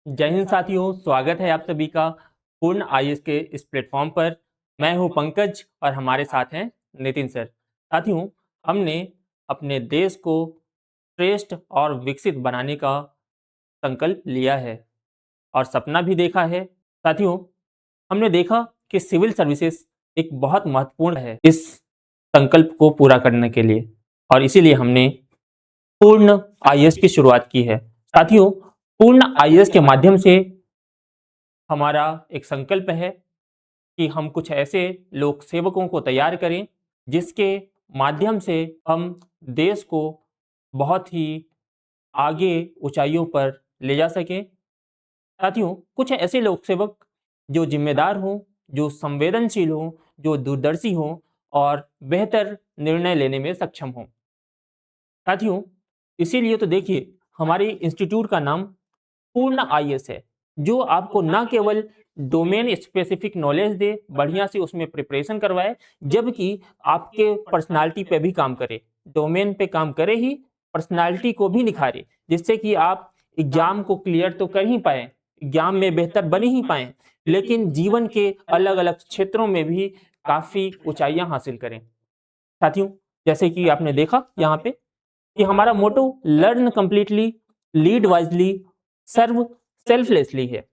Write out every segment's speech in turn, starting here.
जय हिंद साथियों, स्वागत है आप सभी का पूर्ण आईएएस के इस प्लेटफॉर्म पर। मैं हूं पंकज और हमारे साथ हैं नितिन सर। साथियों, हमने अपने देश को श्रेष्ठ और विकसित बनाने का संकल्प लिया है और सपना भी देखा है। साथियों, हमने देखा कि सिविल सर्विसेज एक बहुत महत्वपूर्ण है इस संकल्प को पूरा करने के लिए, और इसीलिए हमने पूर्ण आईएएस की शुरुआत की है। साथियों, पूर्ण आईएएस के माध्यम से हमारा एक संकल्प है कि हम कुछ ऐसे लोक सेवकों को तैयार करें जिसके माध्यम से हम देश को बहुत ही आगे ऊंचाइयों पर ले जा सकें। साथियों, कुछ ऐसे लोक सेवक जो जिम्मेदार हों, जो संवेदनशील हों, जो दूरदर्शी हों और बेहतर निर्णय लेने में सक्षम हों। साथियों, इसीलिए तो देखिए, हमारे इंस्टीट्यूट का नाम पूर्ण आईएएस है, जो आपको ना केवल डोमेन स्पेसिफिक नॉलेज दे, बढ़िया से उसमें प्रिपरेशन करवाए, जबकि आपके पर्सनालिटी पे भी काम करे। डोमेन पे काम करे ही पर्सनालिटी को भी निखारे, जिससे कि आप एग्जाम को क्लियर तो कर ही पाए, एग्जाम में बेहतर बन ही पाए, लेकिन जीवन के अलग अलग क्षेत्रों में भी काफी ऊंचाइयां हासिल करें। साथियों, जैसे कि आपने देखा यहाँ पे कि हमारा मोटो लर्न कंप्लीटली, लीड वाइजली, सर्व सेल्फलेसली है।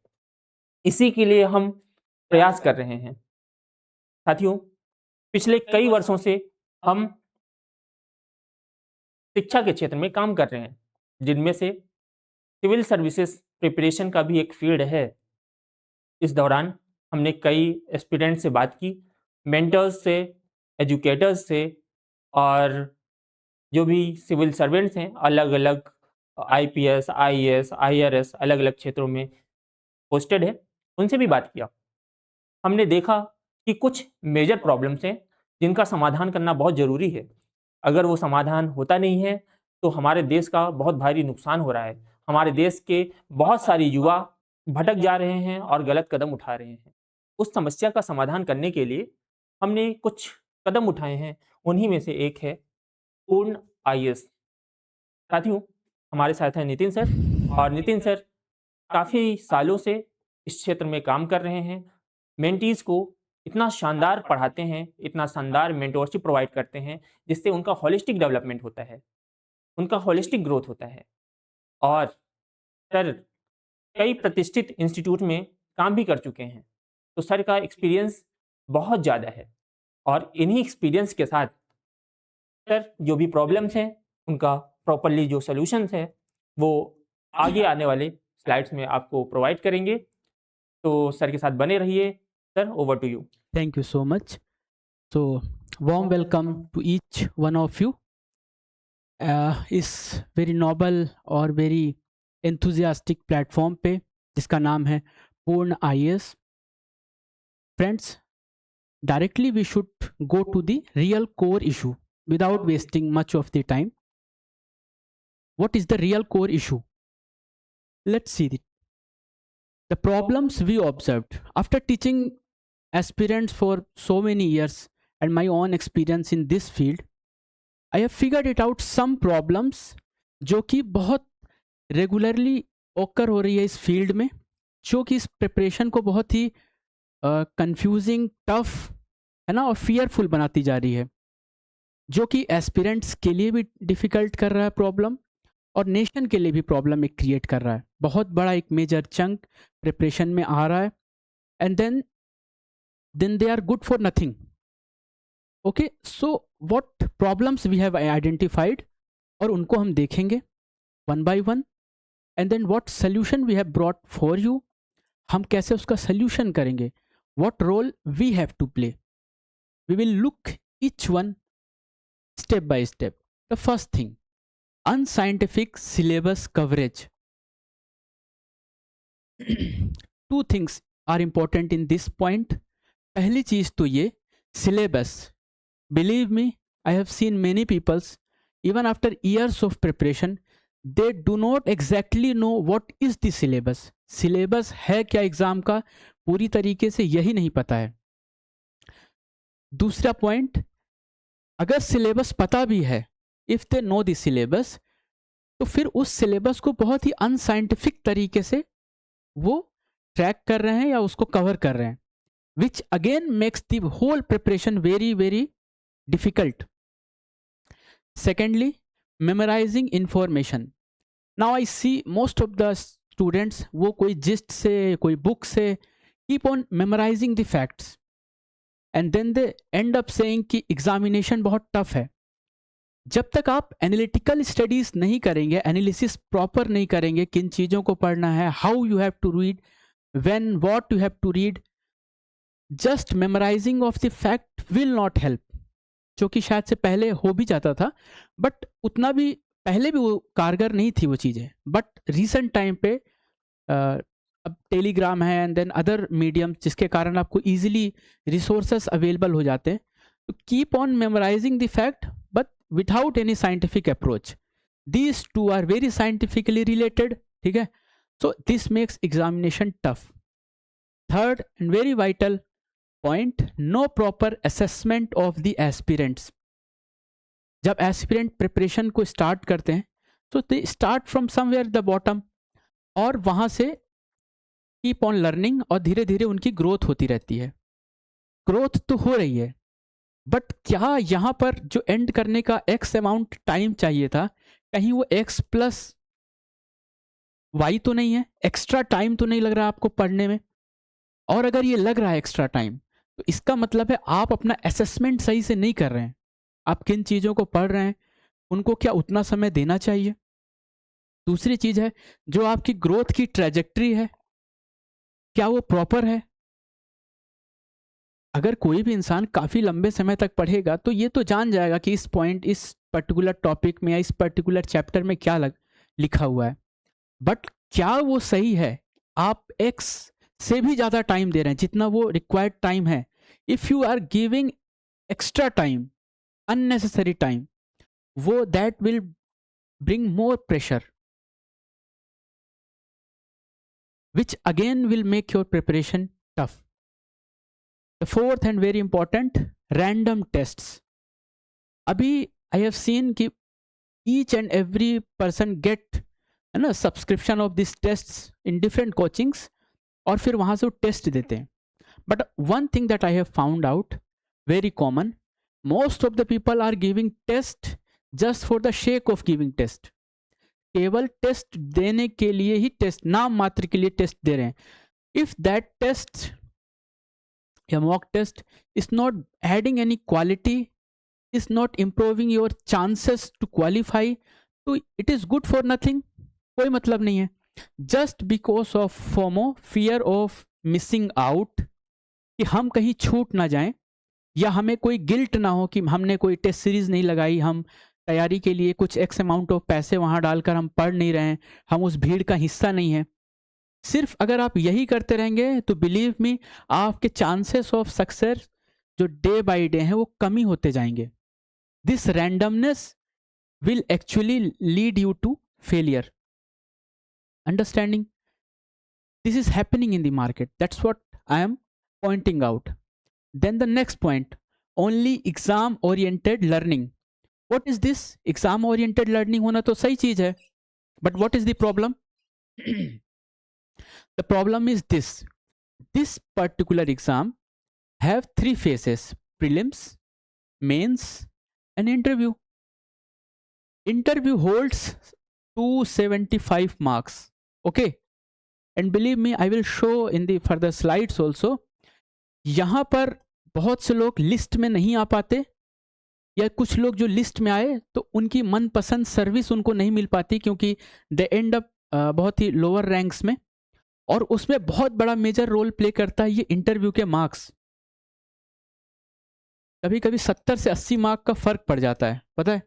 इसी के लिए हम प्रयास कर रहे हैं। साथियों, पिछले कई वर्षों से हम शिक्षा के क्षेत्र में काम कर रहे हैं, जिनमें से सिविल सर्विसेज प्रिपरेशन का भी एक फील्ड है। इस दौरान हमने कई एस्पिरेंट से बात की, मेंटर्स से, एजुकेटर्स से, और जो भी सिविल सर्वेंट्स हैं अलग अलग आईपीएस, आईएएस, आईआरएस अलग अलग क्षेत्रों में पोस्टेड है, उनसे भी बात किया। हमने देखा कि कुछ मेजर प्रॉब्लम्स हैं जिनका समाधान करना बहुत ज़रूरी है। अगर वो समाधान होता नहीं है तो हमारे देश का बहुत भारी नुकसान हो रहा है। हमारे देश के बहुत सारे युवा भटक जा रहे हैं और गलत कदम उठा रहे हैं। उस समस्या का समाधान करने के लिए हमने कुछ कदम उठाए हैं, उन्हीं में से एक है पूर्ण आईएएस। साथियों, हमारे साथ हैं नितिन सर, और नितिन सर काफ़ी सालों से इस क्षेत्र में काम कर रहे हैं। मेंटीज़ को इतना शानदार पढ़ाते हैं, इतना शानदार मेंटरशिप प्रोवाइड करते हैं, जिससे उनका होलिस्टिक डेवलपमेंट होता है, उनका होलिस्टिक ग्रोथ होता है। और सर कई प्रतिष्ठित इंस्टीट्यूट में काम भी कर चुके हैं, तो सर का एक्सपीरियंस बहुत ज़्यादा है। और इन्हीं एक्सपीरियंस के साथ सर जो भी प्रॉब्लम्स हैं, उनका प्रॉपर्ली जो सॉल्यूशंस हैं, वो आगे आने वाले स्लाइड्स में आपको प्रोवाइड करेंगे। तो सर के साथ बने रहिए। Sir, over to you. Thank you so much. So, warm welcome to each one of you. इस वेरी नोबल और वेरी enthusiastic प्लेटफॉर्म पे जिसका नाम है Purna IAS. Friends, directly we should go to the real core issue without wasting much of the time. What is the real core issue? Let's see the problems we observed after teaching aspirants for so many years and my own experience in this field. I have figured it out some problems जो कि बहुत regularly ओकर हो रही है इस field में, जो कि इस प्रिपरेशन को बहुत ही कंफ्यूजिंग, टफ है ना, और फियरफुल बनाती जा रही है, जो कि एस्पिरेंट्स के लिए भी डिफ़िकल्ट कर रहा है प्रॉब्लम, और नेशन के लिए भी प्रॉब्लम एक क्रिएट कर रहा है। बहुत बड़ा एक मेजर चंक प्रिपरेशन में आ रहा है, and then they are good for nothing. Okay, so what problems we have identified, और उनको हम देखेंगे one by one, and then what solution we have brought for you, हम कैसे उसका सोल्यूशन करेंगे, what role we have to play. We will look each one step by step. The first thing, unscientific syllabus coverage. Two things are important in this point. पहली चीज तो ये syllabus. Believe me, I have seen many peoples, even after years of preparation, they do not exactly know what is the syllabus. Syllabus है क्या exam का, पूरी तरीके से यही नहीं पता है। दूसरा पॉइंट, अगर सिलेबस पता भी है, if they know the syllabus, तो फिर उस सिलेबस को बहुत ही अनसाइंटिफिक तरीके से वो ट्रैक कर रहे हैं या उसको कवर कर रहे हैं, which again makes the whole preparation very very difficult. Secondly, memorising information. Now I see most of the students, वो कोई जिस्ट से, कोई बुक से keep on memorising the facts and then they end up saying कि examination बहुत tough है. जब तक आप एनालिटिकल स्टडीज नहीं करेंगे, एनालिसिस प्रॉपर नहीं करेंगे, किन चीज़ों को पढ़ना है, how you have to read, when what you have to read, just memorising of the fact will not help. जो कि शायद से पहले हो भी जाता था, बट उतना भी पहले भी वो कारगर नहीं थी वो चीज़ें. बट रिसेंट टाइम पे अब टेलीग्राम है एंड देन अदर मीडियम, जिसके कारण आपको इजीली रिसोर्सेस अवेलेबल हो जाते हैं. तो keep on memorising the fact but without any scientific approach. These two are very scientifically related. ठीक है, so this makes examination tough. Third and very vital point, no proper assessment of the aspirants. जब aspirant preparation को start करते हैं तो they start from somewhere the bottom, और वहाँ से कीप ऑन लर्निंग, और धीरे धीरे उनकी ग्रोथ होती रहती है. ग्रोथ तो हो रही है, बट क्या यहाँ पर जो एंड करने का एक्स अमाउंट टाइम चाहिए था, कहीं वो एक्स प्लस वाई तो नहीं है? एक्स्ट्रा टाइम तो नहीं लग रहा आपको पढ़ने में? और अगर ये लग रहा है एक्स्ट्रा टाइम, तो इसका मतलब है आप अपना असेसमेंट सही से नहीं कर रहे हैं. आप किन चीज़ों को पढ़ रहे हैं, उनको क्या उतना समय देना चाहिए? दूसरी चीज़ है, जो आपकी ग्रोथ की ट्रेजेक्ट्री है, क्या वो प्रॉपर है? अगर कोई भी इंसान काफ़ी लंबे समय तक पढ़ेगा तो ये तो जान जाएगा कि इस पॉइंट, इस पर्टिकुलर टॉपिक में या इस पर्टिकुलर चैप्टर में क्या लिखा हुआ है. बट क्या वो सही है? आप एक्स से भी ज़्यादा टाइम दे रहे हैं जितना वो रिक्वायर्ड टाइम है. If you are giving extra time, unnecessary time, वो that will bring more pressure, which again will make your preparation tough. The fourth and very important, random tests. अभी I have seen कि each and every person get है ना subscription of this tests in different coachings, और फिर वहाँ से वो test देते हैं. But one thing that I have found out very common, most of the people are giving test just for the sake of giving test. केवल test देने के लिए ही टेस्ट, नाम मात्र के लिए टेस्ट दे रहे हैं. इफ दैट टेस्ट या mock test is not adding any quality, is not improving your chances to qualify, तो it is good for nothing. कोई मतलब नहीं है. Just because of FOMO, fear of missing out, कि हम कहीं छूट ना जाएं, या हमें कोई गिल्ट ना हो कि हमने कोई टेस्ट सीरीज नहीं लगाई, हम तैयारी के लिए कुछ एक्स अमाउंट ऑफ पैसे वहाँ डालकर हम पढ़ नहीं रहे हैं, हम उस भीड़ का हिस्सा नहीं है. सिर्फ अगर आप यही करते रहेंगे तो बिलीव मी, आपके चांसेस ऑफ सक्सेस जो डे बाय डे हैं वो कमी होते जाएंगे. This randomness will actually lead you to failure. Understanding this is happening in the market, that's what I am pointing out. Then the next point, only exam oriented learning. What is this? Exam oriented learning होना तो सही चीज है, but what is the problem? The problem is this. This particular exam have 3 phases: prelims, mains, and interview. Interview holds 275 marks. Okay, and believe me, I will show in the further slides also. यहाँ पर बहुत से लोग list में नहीं आ पाते, या कुछ लोग जो लिस्ट में आए तो उनकी मनपसंद सर्विस उनको नहीं मिल पाती, क्योंकि दे एंड अप बहुत ही लोअर रैंक्स में. और उसमें बहुत बड़ा मेजर रोल प्ले करता है ये इंटरव्यू के मार्क्स. कभी कभी 70 से 80 मार्क का फर्क पड़ जाता है, पता है.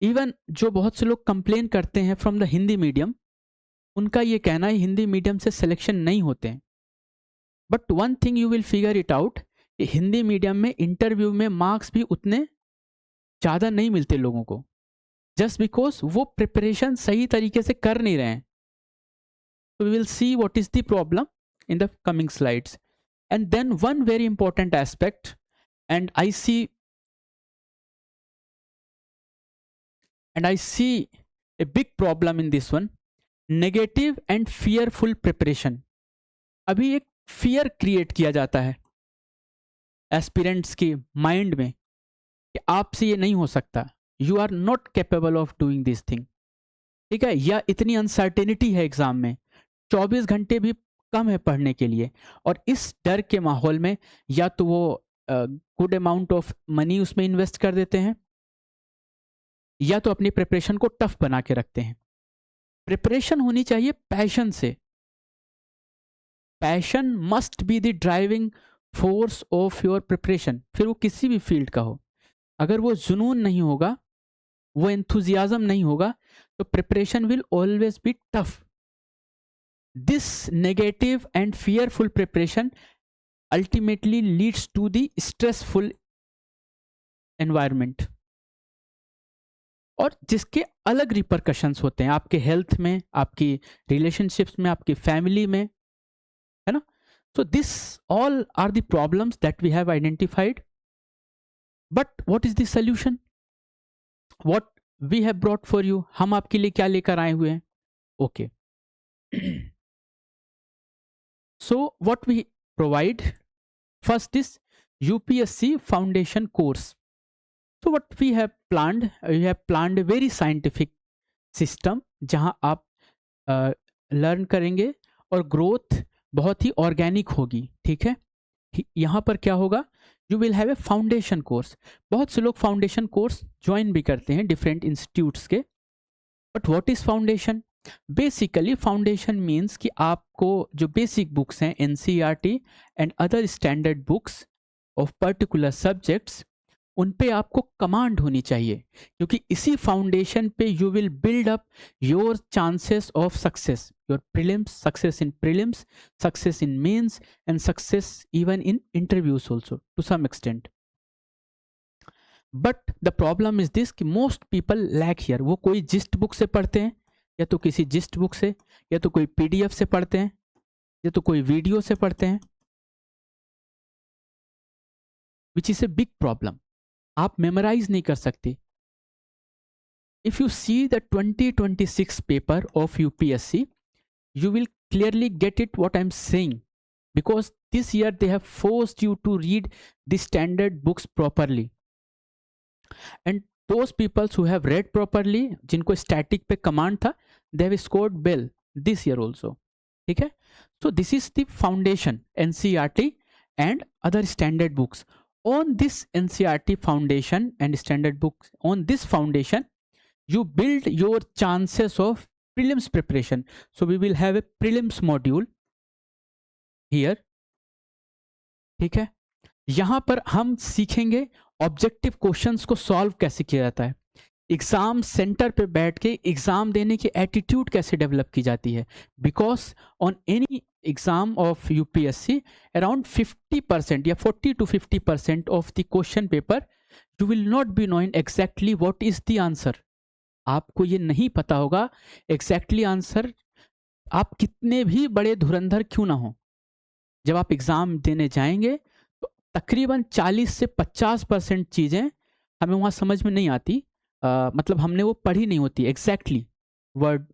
इवन जो बहुत से लोग कंप्लेन करते हैं फ्रॉम द हिंदी मीडियम, उनका ये कहना है हिंदी मीडियम से सिलेक्शन नहीं होते हैं. But one thing you will figure it out, कि हिंदी मीडियम में इंटरव्यू में मार्क्स भी उतने ज़्यादा नहीं मिलते लोगों को, जस्ट बिकॉज वो प्रिपरेशन सही तरीके से कर नहीं रहे हैं. तो we will see what is the problem in the coming slides. And then one very important aspect, and I see a big problem in this one, negative and fearful preparation. अभी एक फियर क्रिएट किया जाता है aspirants के mind में कि आपसे ये नहीं हो सकता, you are not capable of doing this thing, ठीक है, या इतनी अनसर्टेनिटी है एग्जाम में, 24 घंटे भी कम है पढ़ने के लिए। और इस डर के माहौल में या तो वो गुड अमाउंट ऑफ मनी उसमें इन्वेस्ट कर देते हैं, या तो अपनी प्रिपरेशन को टफ बना के रखते हैं। प्रिपरेशन होनी चाहिए पैशन से। Passion must be the driving force of your preparation, फिर वो किसी भी फील्ड का हो। अगर वो जुनून नहीं होगा, वो एंथुजियाज्म नहीं होगा, तो preparation will always be tough. This negative and fearful preparation ultimately leads to the stressful environment, और जिसके अलग रिपरकशंस होते हैं आपके हेल्थ में, आपकी रिलेशनशिप्स में, आपकी फैमिली में, है ना। So this all are the problems that we have identified. But what is the solution, what we have brought for you, हम आपके लिए क्या लेकर आए हुए हैं। Okay, so what we provide first is UPSC foundation course. So what we have planned a very scientific system जहां आप लर्न करेंगे और ग्रोथ बहुत ही ऑर्गेनिक होगी, ठीक है। यहाँ पर क्या होगा, you will have A foundation course. बहुत से लोग फाउंडेशन कोर्स ज्वाइन भी करते हैं डिफरेंट इंस्टीट्यूट्स के। But what is foundation? Basically foundation means कि आपको जो बेसिक बुक्स हैं NCERT and other standard books of particular subjects, उन पे आपको कमांड होनी चाहिए, क्योंकि इसी फाउंडेशन पे you will build up your chances of success, your prelims, success in prelims, success in mains and success even in interviews also to some extent. But the problem is this कि most people lack here. वो कोई gist book से पढ़ते हैं, या तो किसी gist book से, या तो कोई PDF से पढ़ते हैं, या तो कोई वीडियो से पढ़ते हैं, which is a big problem. आप मेमोराइज नहीं कर सकते। If you see the 2026 paper of UPSC, you will clearly get it what I'm saying, because this year they have forced you to read the standard books properly, and those people who have read properly, जिनको static पे command था, they have scored well this year also, ठीक है। So this is the foundation, NCERT and other standard books. On this NCERT foundation and standard books, on this foundation you build your chances of prelims preparation. So we will have a prelims module here, ठीक है। यहां पर हम सीखेंगे objective questions को solve कैसे किया जाता है, एग्जाम सेंटर पे बैठ के एग्जाम देने की एटीट्यूड कैसे डेवलप की जाती है। Because on any exam of UPSC around 50% या 40 to 50% of the question paper you will not be knowing exactly what is the answer. आपको ये नहीं पता होगा एग्जैक्टली आंसर, आप कितने भी बड़े धुरंधर क्यों ना हो। जब आप एग्जाम देने जाएंगे तो तकरीबन 40 से 50% चीज़ें हमें वहाँ समझ में नहीं आती, मतलब हमने वो पढ़ी नहीं होती एग्जैक्टली वर्ड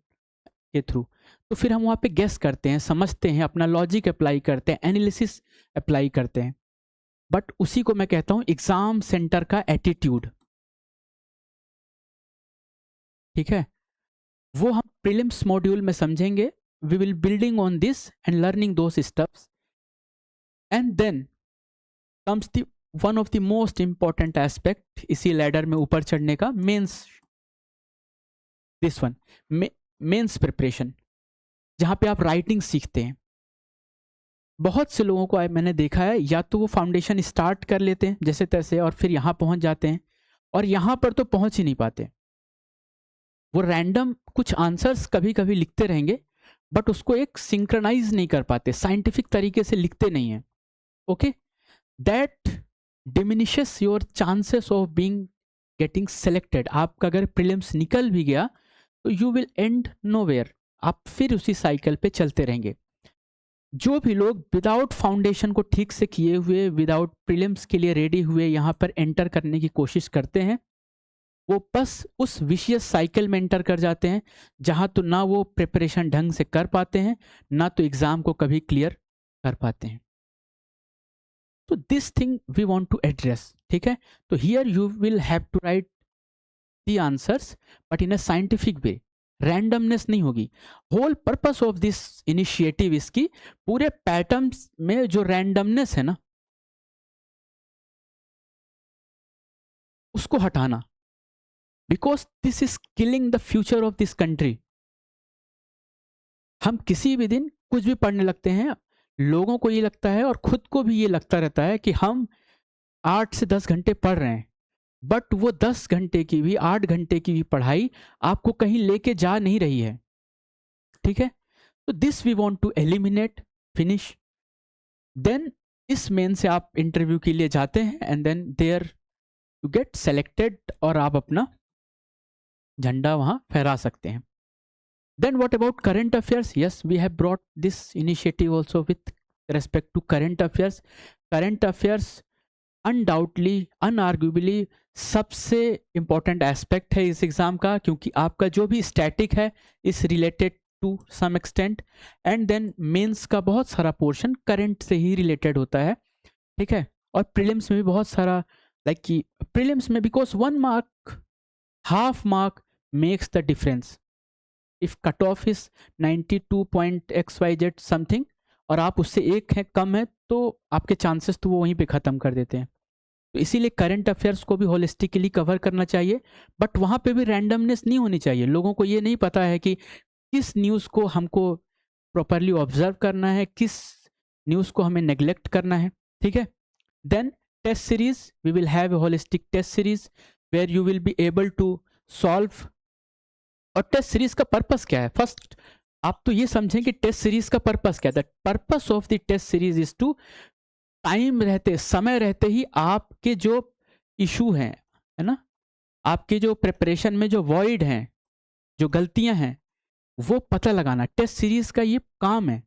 के थ्रू। तो फिर हम वहाँ पे गेस करते हैं, समझते हैं, अपना लॉजिक अप्लाई करते हैं, एनालिसिस अप्लाई करते हैं। बट उसी को मैं कहता हूँ एग्जाम सेंटर का एटीट्यूड, ठीक है। वो हम प्रीलिम्स मॉड्यूल में समझेंगे। We will building on this and learning those steps, and then comes the one of the most important aspect इसी लैडर में ऊपर चढ़ने का, mains. This one mains preparation, जहाँ पे आप राइटिंग सीखते हैं। बहुत से लोगों को मैंने देखा है, या तो वो फाउंडेशन स्टार्ट कर लेते हैं जैसे तैसे और फिर यहाँ पहुँच जाते हैं, और यहाँ पर तो पहुँच ही नहीं पाते। वो रैंडम कुछ आंसर्स कभी कभी लिखते रहेंगे, बट उसको एक सिंक्रनाइज नहीं कर पाते, साइंटिफिक तरीके से लिखते नहीं हैं। Okay, that diminishes your chances of being getting selected. आपका अगर प्रीलिम्स निकल भी गया तो यू विल एंड नोवेयर, आप फिर उसी साइकिल पे चलते रहेंगे। जो भी लोग विदाउट फाउंडेशन को ठीक से किए हुए, विदाउट प्रीलिम्स के लिए रेडी हुए यहाँ पर एंटर करने की कोशिश करते हैं, वो बस उस विशियस साइकिल में एंटर कर जाते हैं जहाँ तो ना वो प्रिपरेशन ढंग से कर पाते हैं, ना तो एग्ज़ाम को कभी क्लियर कर पाते हैं। तो this thing we want to address, ठीक है। तो here you will have to write the answers but in a scientific way, randomness नहीं होगी। Whole purpose of this initiative इसकी पूरे पैटर्न्स में जो रैंडमनेस है ना उसको हटाना, because this is killing the future of this country. हम किसी भी दिन कुछ भी पढ़ने लगते हैं, लोगों को ये लगता है और खुद को भी ये लगता रहता है कि हम 8 से 10 घंटे पढ़ रहे हैं, बट वो 10 घंटे की भी 8 घंटे की भी पढ़ाई आपको कहीं लेके जा नहीं रही है, ठीक है। तो this we want to eliminate, finish. Then इस मेन से आप इंटरव्यू के लिए जाते हैं and then there you get selected और आप अपना झंडा वहां फहरा सकते हैं। Then what about current affairs? Yes, we have brought this initiative also with respect to current affairs. Current affairs undoubtedly, unarguably सबसे important aspect है इस एग्जाम का, क्योंकि आपका जो भी static है is related to some extent, and then mains का बहुत सारा portion current से ही related होता है, ठीक है। और prelims में भी बहुत सारा, like कि prelims में because 1 mark, half mark makes the difference. If cut off is 92.xyz something और आप उससे एक है कम है तो आपके चांसेस तो वो वहीं पे ख़त्म कर देते हैं। तो इसीलिए करंट अफेयर्स को भी होलिस्टिकली कवर करना चाहिए, बट वहाँ पे भी रैंडमनेस नहीं होनी चाहिए। लोगों को ये नहीं पता है कि किस न्यूज़ को हमको प्रॉपरली ऑब्जर्व करना है, किस न्यूज़ को हमें नेग्लेक्ट करना है, ठीक है। Then test series, we will have a holistic test series where you will be able to solve. और टेस्ट सीरीज का पर्पस क्या है? फर्स्ट आप तो ये समझें कि टेस्ट सीरीज का पर्पस क्या है। The purpose of the test series is to, time रहते, समय रहते ही आपके जो इशू हैं, है ना, आपके जो प्रिपरेशन में जो वॉइड हैं, जो गलतियां हैं, वो पता लगाना। टेस्ट सीरीज का ये काम है।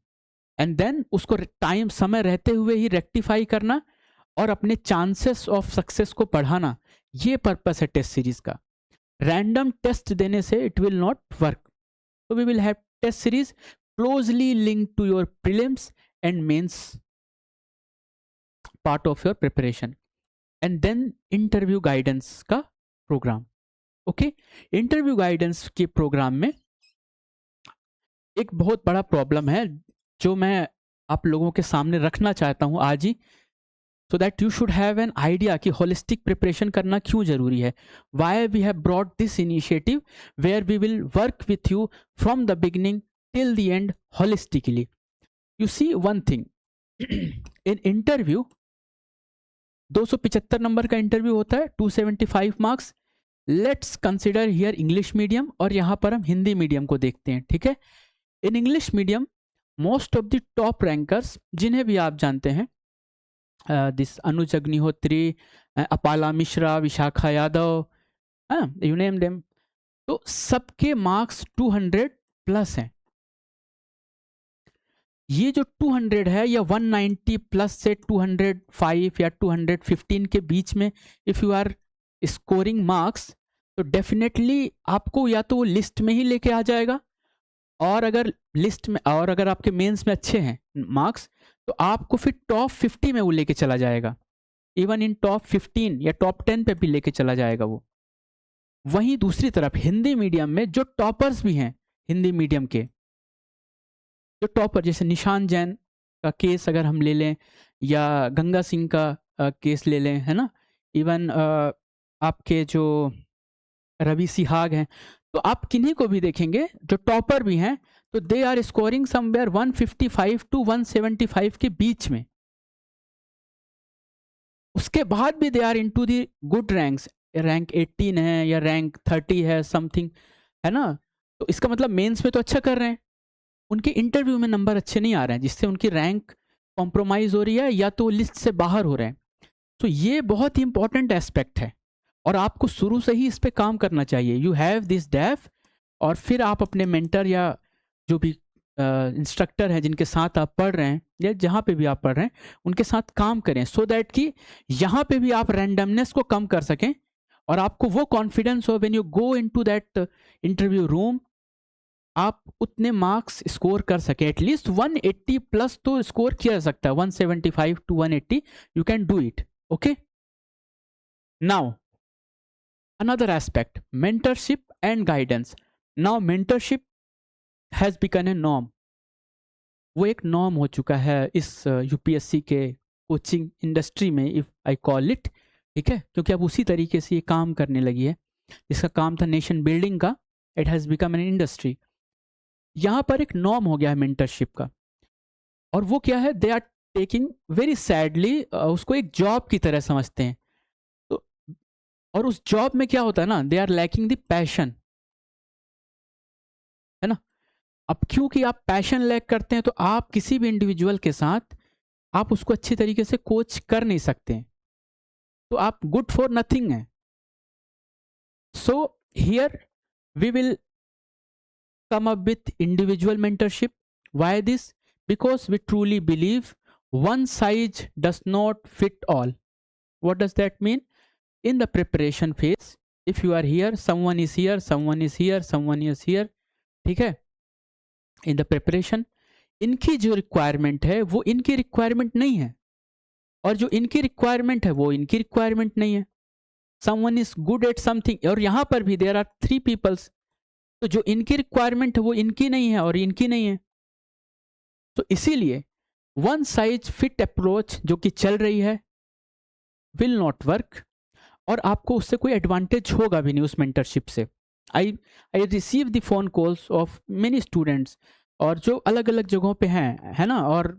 एंड देन उसको टाइम, समय रहते हुए ही रेक्टिफाई करना और अपने चांसेस ऑफ सक्सेस को बढ़ाना, ये पर्पस है टेस्ट सीरीज का। रैंडम टेस्ट देने से it will not work. So we will have test series closely linked to your prelims and mains part of your preparation, and then interview guidance का program. Okay, interview guidance के program में एक बहुत बड़ा problem है जो मैं आप लोगों के सामने रखना चाहता हूँ आज ही, so that you should have an idea कि holistic preparation करना क्यों जरूरी है। Why we have brought this initiative where we will work with you from the beginning till the end holistically. You see one thing, in interview 275 number का interview होता है, 275 marks. Let's consider here English medium, और यहाँ पर हम Hindi medium को देखते हैं, ठीक है। In English medium most of the top rankers, जिन्हें भी आप जानते हैं, this Anuj Agnihotri, Apala Mishra, Vishakha Yadav, you name them, तो सबके मार्क्स 200 प्लस हैं। ये जो 200 है या 190 प्लस से 205 या 215 के बीच में if you are scoring marks, तो डेफिनेटली आपको या तो वो लिस्ट में ही लेके आ जाएगा, और अगर लिस्ट में, और अगर आपके मेंस में अच्छे हैं मार्क्स, तो आपको फिर टॉप 50 में वो लेके चला जाएगा। इवन इन टॉप 15 या टॉप 10 पे भी लेके चला जाएगा वो। वहीं दूसरी तरफ हिंदी मीडियम में जो टॉपर्स भी हैं, हिंदी मीडियम के जो टॉपर, जैसे निशान जैन का केस अगर हम ले लें, या गंगा सिंह का केस ले लें, है ना, इवन आपके जो रवि सिहाग हैं, तो आप किन्हीं को भी देखेंगे जो टॉपर भी हैं, तो they are scoring somewhere 155 to 175 के बीच में। उसके बाद भी they are into the good ranks, rank 18 है या रैंक 30 है समथिंग, है ना। तो इसका मतलब मेंस में तो अच्छा कर रहे हैं, उनके इंटरव्यू में नंबर अच्छे नहीं आ रहे हैं, जिससे उनकी रैंक कॉम्प्रोमाइज़ हो रही है या तो लिस्ट से बाहर हो रहे हैं। तो ये बहुत ही इंपॉर्टेंट एस्पेक्ट है और आपको शुरू से ही इस पे काम करना चाहिए। यू हैव दिस डेफ, और फिर आप अपने मेंटर या जो भी इंस्ट्रक्टर हैं जिनके साथ आप पढ़ रहे हैं या जहाँ पे भी आप पढ़ रहे हैं, उनके साथ काम करें, सो दैट कि यहाँ पे भी आप रैंडमनेस को कम कर सकें और आपको वो कॉन्फिडेंस हो when you go into that interview room, आप उतने मार्क्स स्कोर कर सके, एटलीस्ट 180 प्लस तो स्कोर किया जा सकता है, 175 to 180 you can do it. Okay, now another aspect, mentorship and guidance. Now mentorship has become a norm. वो एक नॉर्म हो चुका है इस यूपीएससी के कोचिंग इंडस्ट्री में, इफ आई कॉल इट. ठीक है, क्योंकि अब उसी तरीके से ये काम करने लगी है. इसका काम था नेशन बिल्डिंग का, it has become an industry. यहाँ पर एक नॉर्म हो गया है मेंटरशिप का, और वो क्या है, they are taking very sadly, उसको एक जॉब की तरह समझते हैं. तो और उस जॉब में क्या होता है ना, they are lacking the passion, है ना. अब क्योंकि आप पैशन लैक करते हैं तो आप किसी भी इंडिविजुअल के साथ आप उसको अच्छी तरीके से कोच कर नहीं सकते हैं, तो आप गुड फॉर नथिंग हैं. So here we will come up with individual mentorship. Why this? Because we truly believe one size does not fit all. What does that mean? In the preparation phase, if you are here, someone is here, someone is here, someone is here, ठीक है. In the preparation, इनकी जो requirement है वो इनकी requirement नहीं है, और जो इनकी रिक्वायरमेंट है वो इनकी रिक्वायरमेंट नहीं है. Someone is good at something, और यहाँ पर भी there are 3 peoples. तो जो इनकी रिक्वायरमेंट है वो इनकी नहीं है और इनकी नहीं है. तो इसीलिए वन साइज फिट अप्रोच जो कि चल रही है विल नॉट वर्क, और आपको उससे कोई एडवांटेज होगा भी नहीं उस मेंटरशिप से. I receive the phone calls of many students, और जो अलग अलग जगहों पे हैं, है ना. और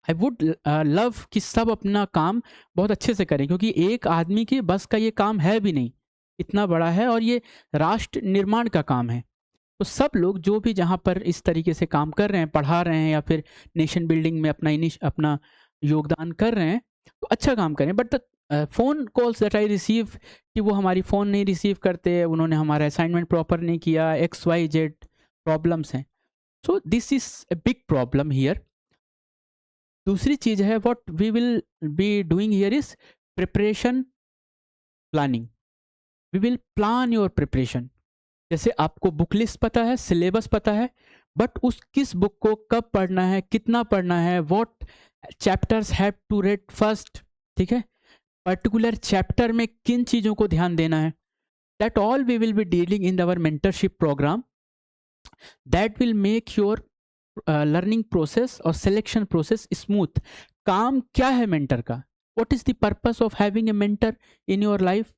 आई वुड लव कि सब अपना काम बहुत अच्छे से करें, क्योंकि एक आदमी की बस का ये काम है भी नहीं, इतना बड़ा है, और ये राष्ट्र निर्माण का काम है. तो सब लोग जो भी जहाँ पर इस तरीके से काम कर रहे हैं, पढ़ा रहे हैं या फिर नेशन बिल्डिंग में अपना योगदान कर रहे हैं, तो अच्छा काम करें. But the phone calls that I receive कि वो हमारी फ़ोन नहीं रिसीव करते, उन्होंने हमारा असाइनमेंट प्रॉपर नहीं किया, XYZ प्रॉब्लम्स हैं. So this is a big problem here. दूसरी चीज़ है, what we will be doing here is preparation planning. We will plan your preparation. जैसे आपको बुक लिस्ट पता है, सिलेबस पता है, बट उस किस बुक को कब पढ़ना है, कितना पढ़ना है, what chapters have to read first, ठीक है, पर्टिकुलर चैप्टर में किन चीज़ों को ध्यान देना है. That all we will be dealing in our mentorship programme. That will make your learning process और सिलेक्शन प्रोसेस स्मूथ. काम क्या है मेंटर का? What is the purpose of having a mentor in your life?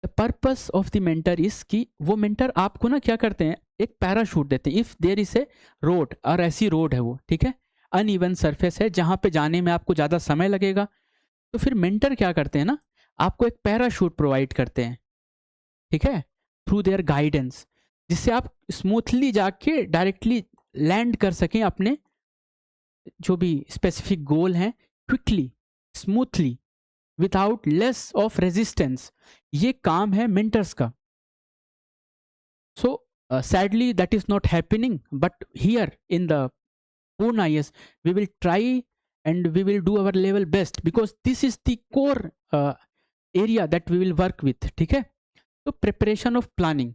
The purpose of the mentor is कि वो mentor आपको ना क्या करते हैं, एक पैराशूट देते हैं. If there is a road, और ऐसी रोड है वो, ठीक है, अनइवन सरफेस है जहाँ पे जाने में आपको ज़्यादा समय लगेगा, तो फिर मेंटर क्या करते हैं ना, आपको एक पैराशूट प्रोवाइड करते हैं, ठीक है, थ्रू देयर गाइडेंस, जिससे आप स्मूथली जाके डायरेक्टली लैंड कर सकें अपने जो भी स्पेसिफिक गोल हैं, quickly, smoothly, without less of resistance. ये काम है मेंटर्स का. So sadly that is not happening, but here in the Pune IAS we will try and we will do our level best, because this is the core area that we will work with. ठीक है, तो preparation of planning,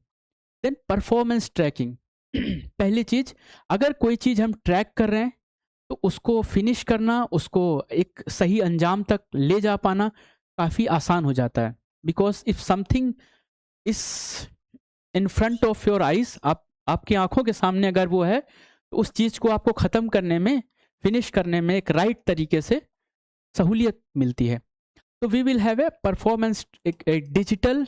then performance tracking. पहली चीज, अगर कोई चीज हम track कर रहे हैं तो उसको फिनिश करना, उसको एक सही अंजाम तक ले जा पाना काफ़ी आसान हो जाता है. Because if something is in front of your eyes, आपकी आंखों के सामने अगर वो है, तो उस चीज़ को आपको ख़त्म करने में, फिनिश करने में एक राइट तरीके से सहूलियत मिलती है. तो we will have a performance, एक digital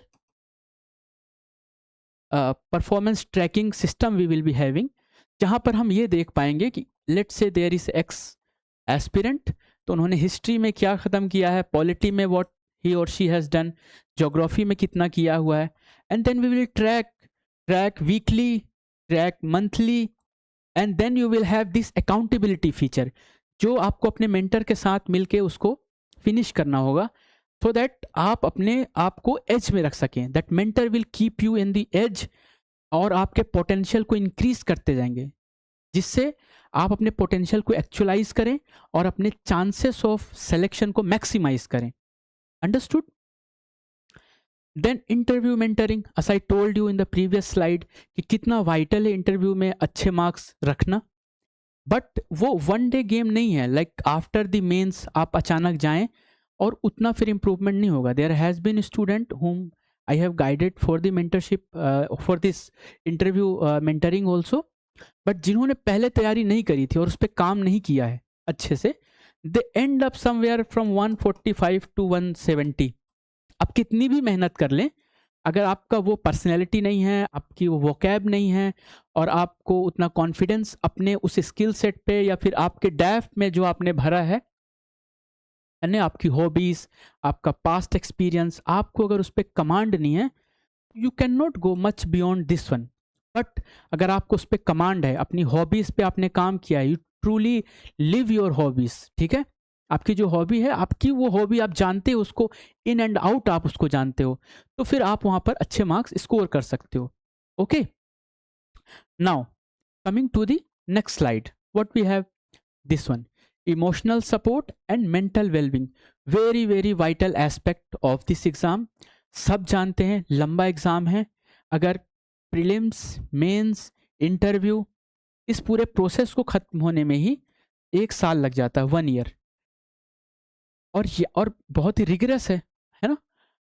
performance tracking system we will be having, जहाँ पर हम ये देख पाएंगे कि let's say there is x aspirant, तो उन्होंने हिस्ट्री में क्या ख़त्म किया है, पॉलिटी में व्हाट ही और शी हैज़ डन, ज्योग्राफी में कितना किया हुआ है, and then we will track weekly, track monthly, and then you will have this accountability feature, जो आपको अपने मेंटर के साथ मिलके उसको फिनिश करना होगा, सो दैट आप अपने आप को एज में रख सकें. That mentor will keep you in the edge, और आपके पोटेंशियल को इंक्रीज करते जाएंगे, जिससे आप अपने पोटेंशियल को एक्चुअलाइज करें और अपने चांसेस ऑफ सिलेक्शन को मैक्सिमाइज करें. Understood? Then interview mentoring, as I told you in the previous slide कि कितना वाइटल है इंटरव्यू में अच्छे मार्क्स रखना, बट वो वन डे गेम नहीं है। लाइक आफ्टर द मेंस आप अचानक जाएं और उतना फिर इम्प्रूवमेंट नहीं होगा। There has been student whom I have guided for the mentorship for this interview mentoring also, but जिन्होंने पहले तैयारी नहीं करी थी और उस पर काम नहीं किया है अच्छे से, they end up somewhere from 145 to 170। आप कितनी भी मेहनत कर लें, अगर आपका वो पर्सनैलिटी नहीं है, आपकी वो वोकैब नहीं है, और आपको उतना कॉन्फिडेंस अपने उस स्किल सेट पे या फिर आपके डैफ में जो आपने भरा है, यानी आपकी हॉबीज़, आपका पास्ट एक्सपीरियंस, आपको अगर उस पर कमांड नहीं है, you can not go much beyond this one. But अगर आपको उस पर कमांड है, अपनी हॉबीज़ पे आपने काम किया है, you truly live your hobbies, ठीक है, आपकी जो हॉबी है, आपकी वो हॉबी आप जानते हो उसको, इन एंड आउट आप उसको जानते हो, तो फिर आप वहाँ पर अच्छे मार्क्स स्कोर कर सकते हो। Okay, now coming to the next slide, what we have this one, emotional support and mental wellbeing, very very vital aspect of this exam. सब जानते हैं लंबा एग्जाम है, अगर प्रीलिम्स, मेंस, इंटरव्यू, इस पूरे प्रोसेस को खत्म होने में ही 1 साल लग जाता है, 1 ईयर, और बहुत ही रिगरस है ना।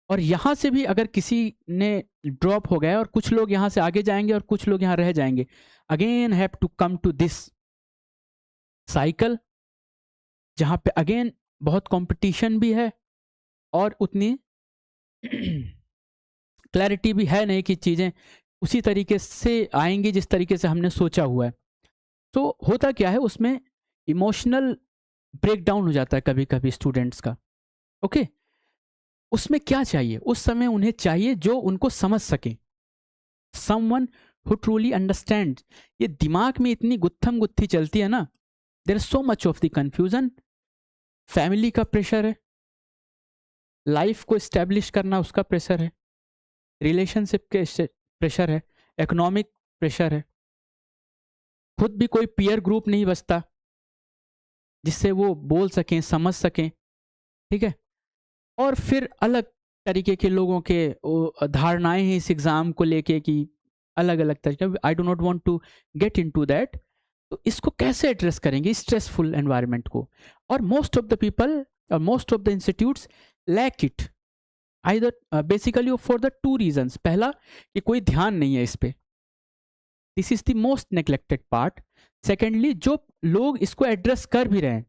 और यहाँ से भी अगर किसी ने ड्रॉप हो गया और कुछ लोग यहाँ से आगे जाएंगे और कुछ लोग यहाँ रह जाएंगे, again have to come to this cycle, जहाँ पे अगेन बहुत कंपटीशन भी है और उतनी क्लैरिटी भी है नहीं कि चीज़ें उसी तरीके से आएंगी जिस तरीके से हमने सोचा हुआ है। तो होता क्या है, उसमें इमोशनल ब्रेकडाउन हो जाता है कभी कभी स्टूडेंट्स का। ओके, उसमें क्या चाहिए, उस समय उन्हें चाहिए जो उनको समझ सके, समवन हु ट्रूली अंडरस्टैंड। ये दिमाग में इतनी गुत्थम गुत्थी चलती है ना, there is so much of the confusion. Family का प्रेशर है, लाइफ को इस्टेब्लिश करना उसका प्रेशर है, रिलेशनशिप के प्रेशर है, इकोनॉमिक प्रेशर है, खुद भी कोई पीयर ग्रुप नहीं बचता जिससे वो बोल सकें, समझ सकें, ठीक है। और फिर अलग तरीके के लोगों के धारणाएं हैं इस एग्ज़ाम को लेके कि अलग अलग तरीके, I do not want to get into that. तो इसको कैसे एड्रेस करेंगे स्ट्रेसफुल एनवायरनमेंट को, और मोस्ट ऑफ द पीपल और most of the institutes lack it, either basically for the 2 reasons. पहला कि कोई ध्यान नहीं है इस पे, this is the most neglected part. Secondly, जो लोग इसको एड्रेस कर भी रहे हैं,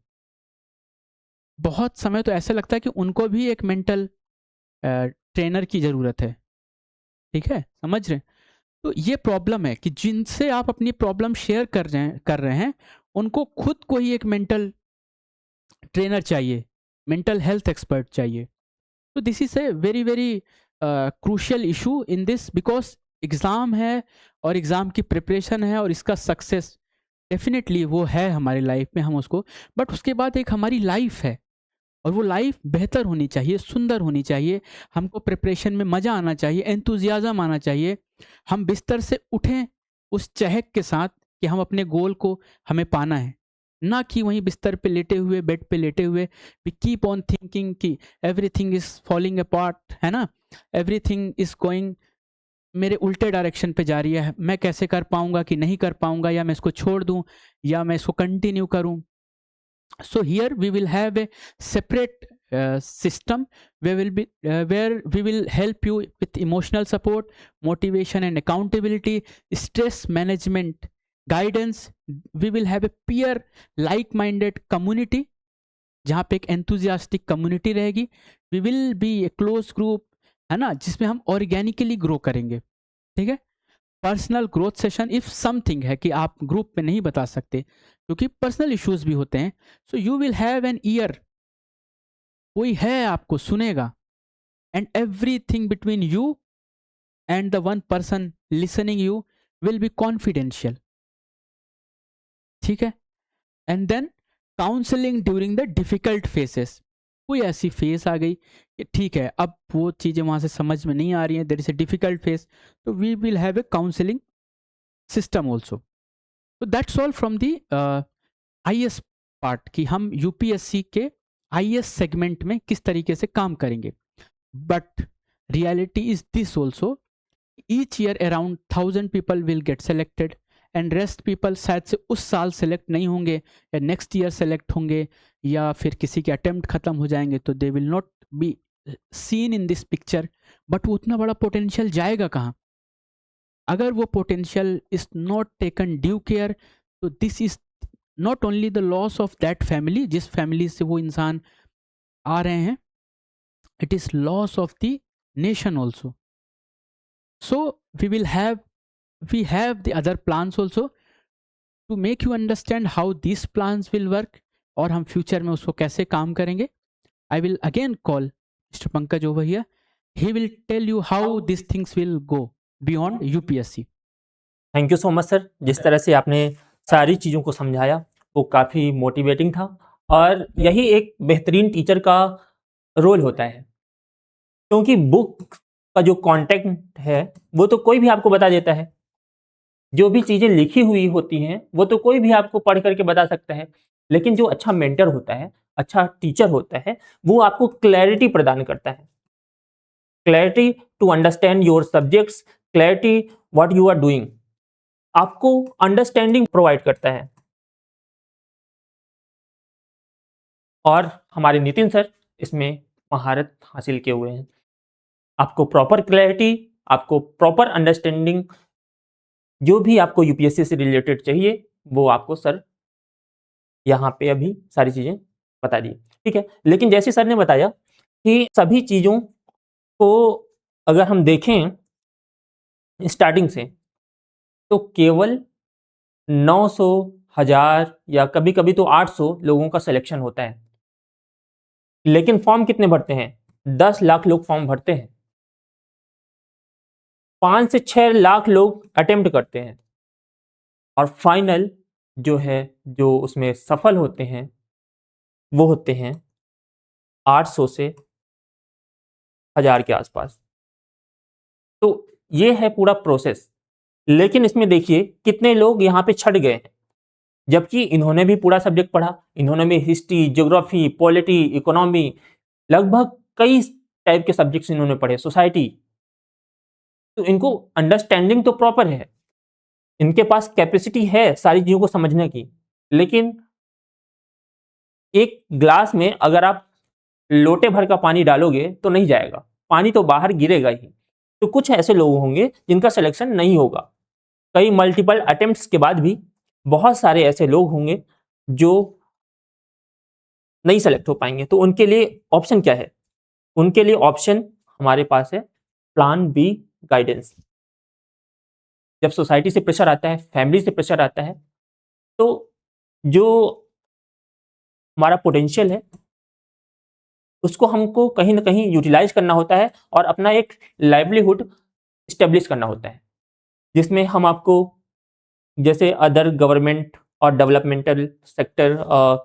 बहुत समय तो ऐसा लगता है कि उनको भी एक मेंटल ट्रेनर की ज़रूरत है, ठीक है, समझ रहे हैं। तो ये प्रॉब्लम है कि जिनसे आप अपनी प्रॉब्लम शेयर कर रहे हैं उनको खुद को ही एक मेंटल ट्रेनर चाहिए, मेंटल हेल्थ एक्सपर्ट चाहिए। तो this is a very very crucial issue in this, because exam है और एग्ज़ाम की प्रिपरेशन है और इसका सक्सेस डेफिनेटली वो है हमारी लाइफ में, हम उसको, बट उसके बाद एक हमारी लाइफ है और वो लाइफ बेहतर होनी चाहिए, सुंदर होनी चाहिए, हमको प्रिपरेशन में मज़ा आना चाहिए, एंथुजियाज़म आना चाहिए, हम बिस्तर से उठें उस चहक के साथ कि हम अपने गोल को हमें पाना है, ना कि वहीं बिस्तर पे लेटे हुए, बेड पे लेटे हुए वी कीप ऑन थिंकिंग कि एवरीथिंग इज़ फॉलिंग अपार्ट, है ना, एवरीथिंग इज़ गोइंग मेरे उल्टे डायरेक्शन पे जा रही है, मैं कैसे कर पाऊँगा कि नहीं कर पाऊँगा, या मैं इसको छोड़ दूँ या मैं इसको कंटिन्यू करूँ। So here we will have a separate system where we will help you with emotional support, motivation and accountability, stress management, guidance. We will have a peer like-minded community जहाँ पे एक enthusiastic community रहेगी. We will be a close group, है ना, जिसमें हम organically grow करेंगे, ठीक है। Personal growth session if something है कि आप ग्रुप में नहीं बता सकते क्योंकि पर्सनल इश्यूज भी होते हैं, so you will have an ear, कोई है आपको सुनेगा, and everything between you and the one person listening you will be confidential, ठीक है। And then counselling during the difficult phases, कोई ऐसी फेस आ गई कि ठीक है अब वो चीज़ें वहाँ से समझ में नहीं आ रही हैं, there is a difficult phase, तो we will have a counselling system also. तो that's all from the IAS part कि हम UPSC के IAS सेगमेंट में किस तरीके से काम करेंगे। But reality is this also. Each year around 1000 people will get selected and rest people शायद से उस साल सेलेक्ट नहीं होंगे या नेक्स्ट ईयर सेलेक्ट होंगे या फिर किसी के अटेम्प्ट खत्म हो जाएंगे, तो they will not be seen in this picture. But वो उतना बड़ा पोटेंशियल जाएगा कहाँ अगर वो potential is not taken due care? तो this is not only the loss of that family, जिस फैमिली से वो इंसान आ रहे हैं, it is loss of the nation also. So we have the other plans also to make you understand how these plans will work और हम future में उसको कैसे काम करेंगे. I will again call Mr. Pankaj over here. He will tell you how these things will go beyond UPSC. Thank you so much sir. जिस तरह से आपने सारी चीज़ों को समझाया वो काफ़ी मोटिवेटिंग था और यही एक बेहतरीन टीचर का रोल होता है, क्योंकि बुक का जो कंटेंट है वो तो कोई भी आपको बता देता है, जो भी चीज़ें लिखी हुई होती हैं वो तो कोई भी आपको पढ़ करके बता सकता है, लेकिन जो अच्छा मेंटर होता है, अच्छा टीचर होता है, वो आपको क्लैरिटी प्रदान करता है. Clarity to understand your subjects, clarity what you are doing, आपको अंडरस्टैंडिंग प्रोवाइड करता है. और हमारे नितिन सर इसमें महारत हासिल किए हुए हैं. आपको प्रॉपर क्लैरिटी, आपको प्रॉपर अंडरस्टैंडिंग, जो भी आपको यूपीएससी से रिलेटेड चाहिए वो आपको सर यहाँ पे अभी सारी चीज़ें बता दी. ठीक है, लेकिन जैसे सर ने बताया कि सभी चीज़ों को अगर हम देखें स्टार्टिंग से तो केवल 900, 1000 या कभी कभी तो 800 लोगों का सिलेक्शन होता है, लेकिन फॉर्म कितने भरते हैं? 10 लाख लोग फॉर्म भरते हैं, 5 से 6 लाख लोग अटेम्प्ट करते हैं और फाइनल जो है जो उसमें सफल होते हैं वो होते हैं 800 से 1000 के आसपास. तो ये है पूरा प्रोसेस. लेकिन इसमें देखिए कितने लोग यहाँ पे छट गए हैं, जबकि इन्होंने भी पूरा सब्जेक्ट पढ़ा, इन्होंने भी हिस्ट्री, ज्योग्राफी, पॉलिटी, इकोनॉमी, लगभग कई टाइप के सब्जेक्ट्स इन्होंने पढ़े, सोसाइटी. तो इनको अंडरस्टैंडिंग तो प्रॉपर है, इनके पास कैपेसिटी है सारी चीज़ों को समझने की, लेकिन एक ग्लास में अगर आप लोटे भर का पानी डालोगे तो नहीं जाएगा, पानी तो बाहर गिरेगा ही. तो कुछ ऐसे लोग होंगे जिनका सिलेक्शन नहीं होगा. कई मल्टीपल अटेम्प्ट्स के बाद भी बहुत सारे ऐसे लोग होंगे जो नहीं सेलेक्ट हो पाएंगे. तो उनके लिए ऑप्शन क्या है? उनके लिए ऑप्शन हमारे पास है प्लान बी गाइडेंस. जब सोसाइटी से प्रेशर आता है, फैमिली से प्रेशर आता है, तो जो हमारा पोटेंशियल है उसको हमको कहीं ना कहीं यूटिलाइज करना होता है और अपना एक लाइवलीहुड इस्टेब्लिश करना होता है, जिसमें हम आपको जैसे अदर गवर्नमेंट और डेवलपमेंटल सेक्टर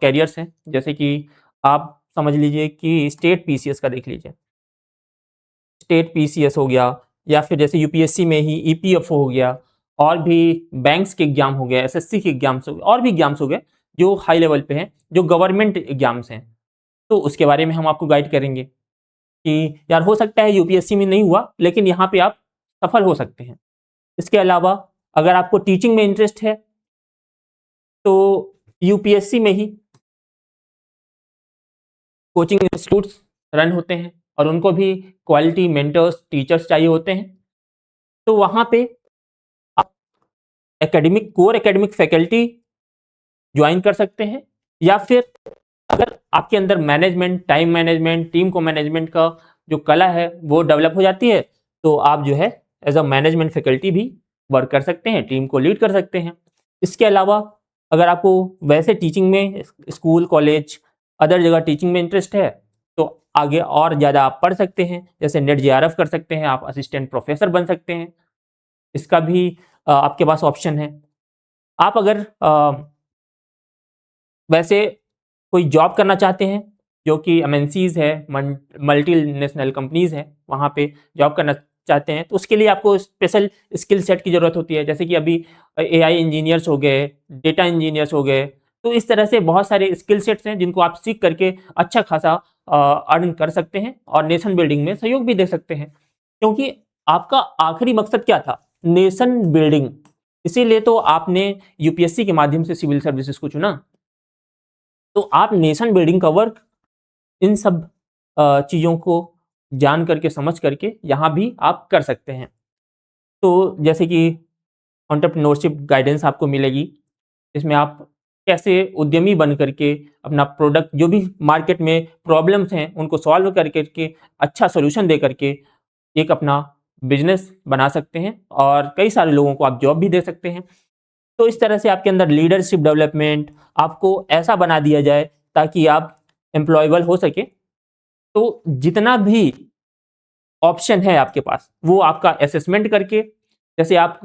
कैरियर्स हैं, जैसे कि आप समझ लीजिए कि स्टेट पीसीएस का देख लीजिए, स्टेट पीसीएस हो गया, या फिर जैसे यूपीएससी में ही ईपीएफओ हो गया, और भी बैंक्स के एग्जाम हो गए, एसएससी के एग्जाम्स हो गए, और भी एग्जाम्स हो गए जो हाई लेवल पे हैं, जो गवर्नमेंट एग्जाम्स हैं. तो उसके बारे में हम आपको गाइड करेंगे कि यार हो सकता है यूपीएससी में नहीं हुआ, लेकिन यहाँ पे आप सफल हो सकते हैं. इसके अलावा अगर आपको टीचिंग में इंटरेस्ट है तो यूपीएससी में ही कोचिंग इंस्टीट्यूट्स रन होते हैं और उनको भी क्वालिटी मेंटर्स, टीचर्स चाहिए होते हैं. तो वहाँ पे आप कोर एकेडमिक फैकल्टी ज्वाइन कर सकते हैं, या फिर अगर आपके अंदर मैनेजमेंट, टाइम मैनेजमेंट, टीम को मैनेजमेंट का जो कला है वो डेवलप हो जाती है, तो आप जो है एज अ मैनेजमेंट फैकल्टी भी वर्क कर सकते हैं, टीम को लीड कर सकते हैं. इसके अलावा अगर आपको वैसे टीचिंग में, स्कूल, कॉलेज, अदर जगह टीचिंग में इंटरेस्ट है तो आगे और ज़्यादा आप पढ़ सकते हैं, जैसे नेट जेआरएफ कर सकते हैं, आप असिस्टेंट प्रोफेसर बन सकते हैं. इसका भी आपके पास ऑप्शन है. आप अगर वैसे कोई जॉब करना चाहते हैं जो कि एमएनसीज है, मल्टी नेशनल कंपनीज है, वहाँ पे जॉब करना चाहते हैं, तो उसके लिए आपको स्पेशल स्किल सेट की ज़रूरत होती है. जैसे कि अभी एआई इंजीनियर्स हो गए, डेटा इंजीनियर्स हो गए, तो इस तरह से बहुत सारे स्किल सेट्स हैं जिनको आप सीख करके अच्छा खासा अर्न कर सकते हैं और नेशन बिल्डिंग में सहयोग भी दे सकते हैं. क्योंकि आपका आखिरी मकसद क्या था? Nation building. इसीलिए तो आपने यूपीएससी के माध्यम से सिविल सर्विसेज को चुना। तो आप नेशन बिल्डिंग का वर्क इन सब चीज़ों को जान करके समझ करके यहाँ भी आप कर सकते हैं। तो जैसे कि एंटरप्रेन्योरशिप गाइडेंस आपको मिलेगी, इसमें आप कैसे उद्यमी बन करके अपना प्रोडक्ट जो भी मार्केट में प्रॉब्लम्स हैं उनको सॉल्व करके के अच्छा सॉल्यूशन दे करके एक अपना बिजनेस बना सकते हैं और कई सारे लोगों को आप जॉब भी दे सकते हैं। तो इस तरह से आपके अंदर लीडरशिप डेवलपमेंट आपको ऐसा बना दिया जाए ताकि आप एम्प्लॉयबल हो सके। तो जितना भी ऑप्शन है आपके पास वो आपका असेसमेंट करके, जैसे आप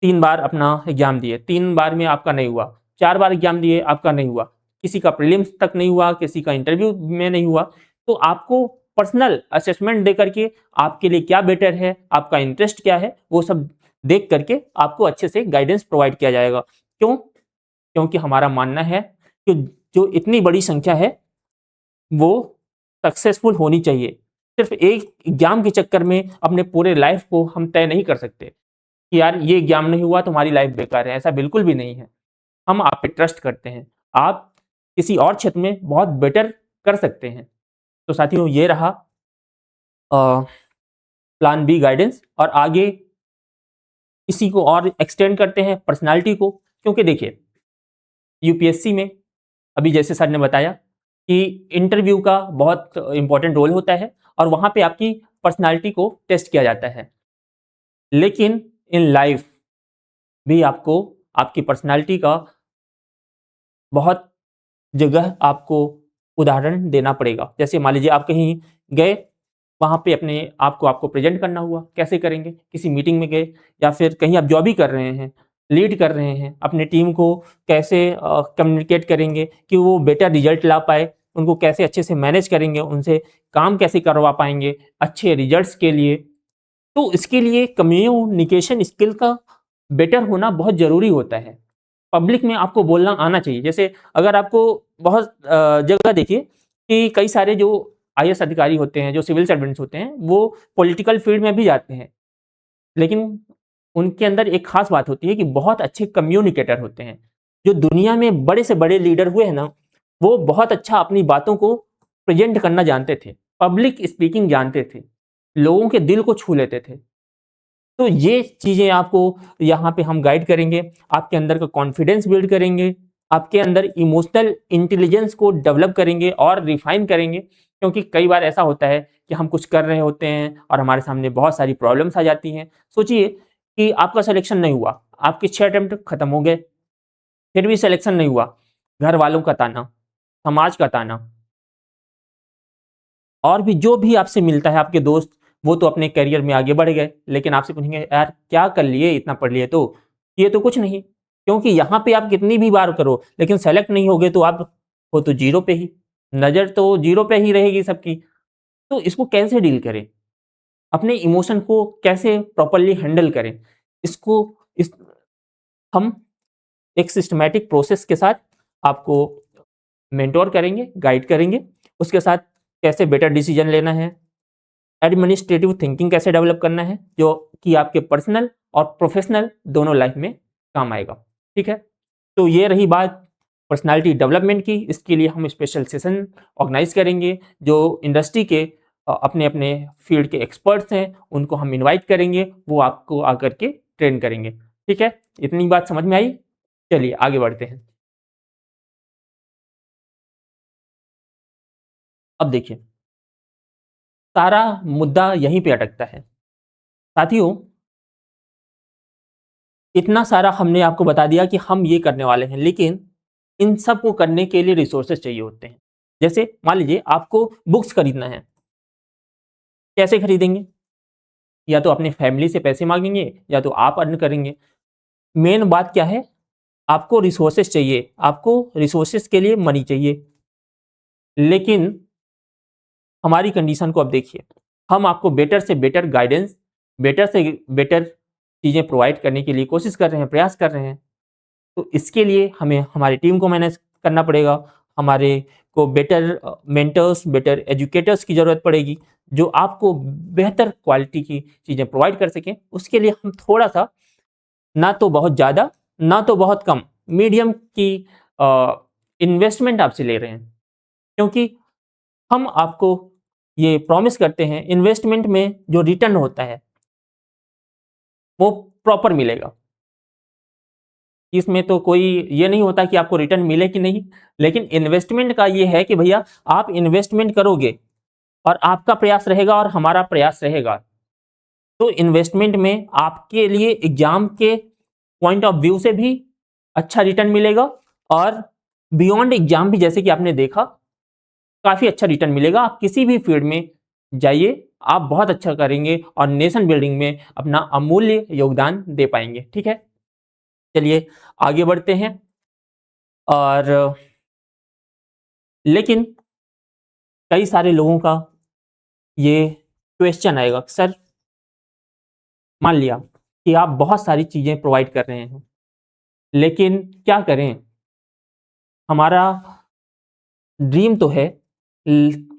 3 बार अपना एग्जाम दिए, 3 बार में आपका नहीं हुआ, 4 बार एग्जाम दिए आपका नहीं हुआ, किसी का प्रीलिम्स तक नहीं हुआ, किसी का इंटरव्यू में नहीं हुआ, तो आपको पर्सनल असेसमेंट दे करके आपके लिए क्या बेटर है, आपका इंटरेस्ट क्या है, वो सब देख करके आपको अच्छे से गाइडेंस प्रोवाइड किया जाएगा। क्यों? क्योंकि हमारा मानना है कि जो इतनी बड़ी संख्या है वो सक्सेसफुल होनी चाहिए। सिर्फ एक एग्जाम के चक्कर में अपने पूरे लाइफ को हम तय नहीं कर सकते कि यार ये एग्जाम नहीं हुआ तो हमारी लाइफ बेकार है, ऐसा बिल्कुल भी नहीं है। हम आप पे ट्रस्ट करते हैं, आप किसी और क्षेत्र में बहुत बेटर कर सकते हैं। तो साथियों ये रहा प्लान बी गाइडेंस, और आगे इसी को और एक्सटेंड करते हैं पर्सनालिटी को। क्योंकि देखिए यूपीएससी में अभी जैसे सर ने बताया कि इंटरव्यू का बहुत इंपॉर्टेंट रोल होता है और वहाँ पे आपकी पर्सनालिटी को टेस्ट किया जाता है। लेकिन इन लाइफ भी आपको आपकी पर्सनालिटी का बहुत जगह आपको उदाहरण देना पड़ेगा। जैसे मान लीजिए आप कहीं गए, वहाँ पे अपने आप को आपको प्रेज़ेंट करना हुआ, कैसे करेंगे? किसी मीटिंग में गए या फिर कहीं आप जॉब ही कर रहे हैं, लीड कर रहे हैं, अपने टीम को कैसे कम्युनिकेट करेंगे कि वो बेटर रिज़ल्ट ला पाए, उनको कैसे अच्छे से मैनेज करेंगे, उनसे काम कैसे करवा पाएँगे अच्छे रिज़ल्ट्स के लिए। तो इसके लिए कम्युनिकेशन स्किल का बेटर होना बहुत ज़रूरी होता है। पब्लिक में आपको बोलना आना चाहिए। जैसे अगर आपको बहुत जगह देखिए कि कई सारे जो आईएएस अधिकारी होते हैं, जो सिविल सर्वेंट्स होते हैं, वो पॉलिटिकल फील्ड में भी जाते हैं। लेकिन उनके अंदर एक ख़ास बात होती है कि बहुत अच्छे कम्युनिकेटर होते हैं। जो दुनिया में बड़े से बड़े लीडर हुए हैं ना, वो बहुत अच्छा अपनी बातों को प्रेज़ेंट करना जानते थे। पब्लिक स्पीकिंग जानते थे। लोगों के दिल को छू लेते थे। तो ये चीज़ें आपको यहाँ पे हम गाइड करेंगे, आपके अंदर का कॉन्फिडेंस बिल्ड करेंगे, आपके अंदर इमोशनल इंटेलिजेंस को डेवलप करेंगे और रिफाइन करेंगे। क्योंकि कई बार ऐसा होता है कि हम कुछ कर रहे होते हैं और हमारे सामने बहुत सारी प्रॉब्लम्स आ जाती हैं। सोचिए कि आपका सिलेक्शन नहीं हुआ, आपके 6 अटेम्प्ट खत्म हो गए, फिर भी सिलेक्शन नहीं हुआ, घर वालों का ताना, समाज का ताना, और भी जो भी आपसे मिलता है, आपके दोस्त, वो तो अपने करियर में आगे बढ़ गए, लेकिन आपसे पूछेंगे यार क्या कर लिए, इतना पढ़ लिए तो? ये तो कुछ नहीं। क्योंकि यहाँ पे आप कितनी भी बार करो लेकिन सेलेक्ट नहीं होगे तो आप हो तो ज़ीरो पे ही, नज़र तो ज़ीरो पे ही रहेगी सबकी। तो इसको कैसे डील करें? अपने इमोशन को कैसे प्रॉपर्ली हैंडल करें? इसको इस हम एक सिस्टमैटिक प्रोसेस के साथ आपको मेंटर करेंगे, गाइड करेंगे। उसके साथ कैसे बेटर डिसीजन लेना है, एडमिनिस्ट्रेटिव थिंकिंग कैसे डेवलप करना है, जो कि आपके पर्सनल और प्रोफेशनल दोनों लाइफ में काम आएगा। ठीक है? तो ये रही बात पर्सनालिटी डेवलपमेंट की। इसके लिए हम स्पेशल सेशन ऑर्गेनाइज करेंगे। जो इंडस्ट्री के अपने-अपने फील्ड के एक्सपर्ट्स हैं, उनको हम इनवाइट करेंगे, वो आपको आकर के ट्रेन करेंगे। ठीक है? इतनी बात समझ में आई? चलिए आगे बढ़ते हैं। अब देखिए, सारा मुद्दा यहीं पे अटकता है। साथियों, इतना सारा हमने आपको बता दिया कि हम ये करने वाले हैं, लेकिन इन सब को करने के लिए रिसोर्सेज चाहिए होते हैं। जैसे मान लीजिए आपको बुक्स खरीदना है, कैसे खरीदेंगे? या तो अपने फैमिली से पैसे माँगेंगे या तो आप अर्न करेंगे। मेन बात क्या है? आपको रिसोर्सेज चाहिए, आपको रिसोर्सेज के लिए मनी चाहिए। लेकिन हमारी कंडीशन को अब देखिए, हम आपको बेटर से बेटर गाइडेंस, बेटर से बेटर चीज़ें प्रोवाइड करने के लिए कोशिश कर रहे हैं, प्रयास कर रहे हैं। तो इसके लिए हमें हमारी टीम को मैनेज करना पड़ेगा, हमारे आपको बेटर मेंटर्स, बेटर एजुकेटर्स की ज़रूरत पड़ेगी जो आपको बेहतर क्वालिटी की चीज़ें प्रोवाइड कर सकें। उसके लिए हम थोड़ा सा, ना तो बहुत ज़्यादा ना तो बहुत कम, मीडियम की इन्वेस्टमेंट आपसे ले रहे हैं, क्योंकि हम आपको ये प्रॉमिस करते हैं इन्वेस्टमेंट में जो रिटर्न होता है वो प्रॉपर मिलेगा। इसमें तो कोई ये नहीं होता कि आपको रिटर्न मिले कि नहीं, लेकिन इन्वेस्टमेंट का ये है कि भैया आप इन्वेस्टमेंट करोगे और आपका प्रयास रहेगा और हमारा प्रयास रहेगा, तो इन्वेस्टमेंट में आपके लिए एग्जाम के पॉइंट ऑफ व्यू से भी अच्छा रिटर्न मिलेगा और बियॉन्ड एग्जाम भी, जैसे कि आपने देखा, काफ़ी अच्छा रिटर्न मिलेगा। आप किसी भी फील्ड में जाइए, आप बहुत अच्छा करेंगे और नेशन बिल्डिंग में अपना अमूल्य योगदान दे पाएंगे। ठीक है, चलिए आगे बढ़ते हैं। और लेकिन कई सारे लोगों का ये क्वेश्चन आएगा, सर मान लिया कि आप बहुत सारी चीज़ें प्रोवाइड कर रहे हैं, लेकिन क्या करें, हमारा ड्रीम तो है,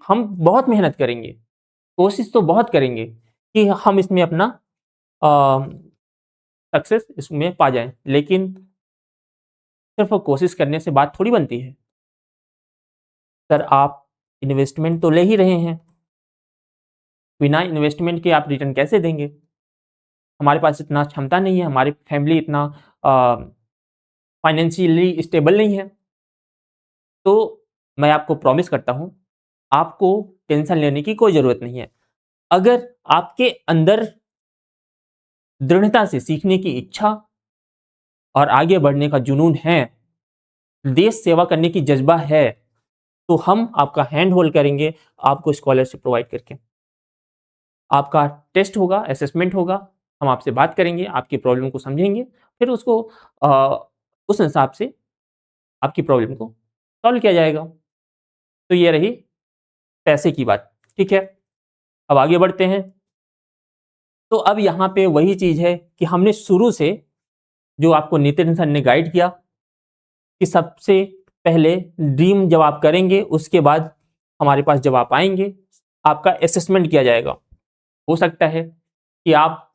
हम बहुत मेहनत करेंगे, कोशिश तो बहुत करेंगे कि हम इसमें अपना सक्सेस इसमें पा जाएं, लेकिन सिर्फ कोशिश करने से बात थोड़ी बनती है। सर आप इन्वेस्टमेंट तो ले ही रहे हैं, बिना इन्वेस्टमेंट के आप रिटर्न कैसे देंगे? हमारे पास इतना क्षमता नहीं है, हमारी फैमिली इतना फाइनेंशियली स्टेबल नहीं है। तो मैं आपको प्रॉमिस करता हूँ, आपको टेंशन लेने की कोई ज़रूरत नहीं है। अगर आपके अंदर दृढ़ता से सीखने की इच्छा और आगे बढ़ने का जुनून है, देश सेवा करने की जज्बा है, तो हम आपका हैंड होल्ड करेंगे, आपको स्कॉलरशिप प्रोवाइड करके। आपका टेस्ट होगा, असेसमेंट होगा, हम आपसे बात करेंगे, आपकी प्रॉब्लम को समझेंगे, फिर उसको उस हिसाब से आपकी प्रॉब्लम को सॉल्व किया जाएगा। तो ये रही पैसे की बात। ठीक है, अब आगे बढ़ते हैं। तो अब यहाँ पे वही चीज़ है कि हमने शुरू से जो आपको नितिन सर ने गाइड किया कि सबसे पहले ड्रीम जब आप करेंगे, उसके बाद हमारे पास जब आप आएंगे, आपका असेसमेंट किया जाएगा। हो सकता है कि आप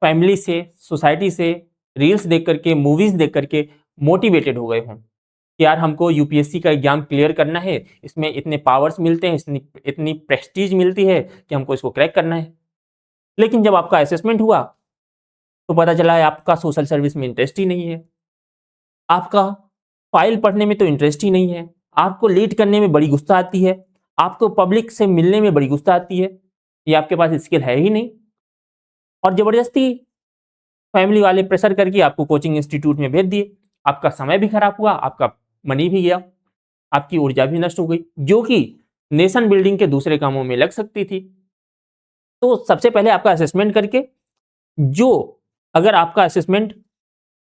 फैमिली से, सोसाइटी से रील्स देख करके, मूवीज़ देख करके मोटिवेटेड हो गए हों कि यार हमको यूपीएससी का एग्जाम क्लियर करना है, इसमें इतने पावर्स मिलते हैं, इतनी इतनी प्रेस्टीज मिलती है कि हमको इसको क्रैक करना है। लेकिन जब आपका असेसमेंट हुआ तो पता चला है आपका सोशल सर्विस में इंटरेस्ट ही नहीं है, आपका फाइल पढ़ने में तो इंटरेस्ट ही नहीं है, आपको लीड करने में बड़ी गुस्सा आती है, आपको पब्लिक से मिलने में बड़ी गुस्सा आती है, ये आपके पास स्किल है ही नहीं, और ज़बरदस्ती फैमिली वाले प्रेशर करके आपको कोचिंग इंस्टीट्यूट में भेज दिए। आपका समय भी खराब हुआ, आपका मनी भी गया, आपकी ऊर्जा भी नष्ट हो गई, जो कि नेशन बिल्डिंग के दूसरे कामों में लग सकती थी। तो सबसे पहले आपका असेसमेंट करके, जो अगर आपका असेसमेंट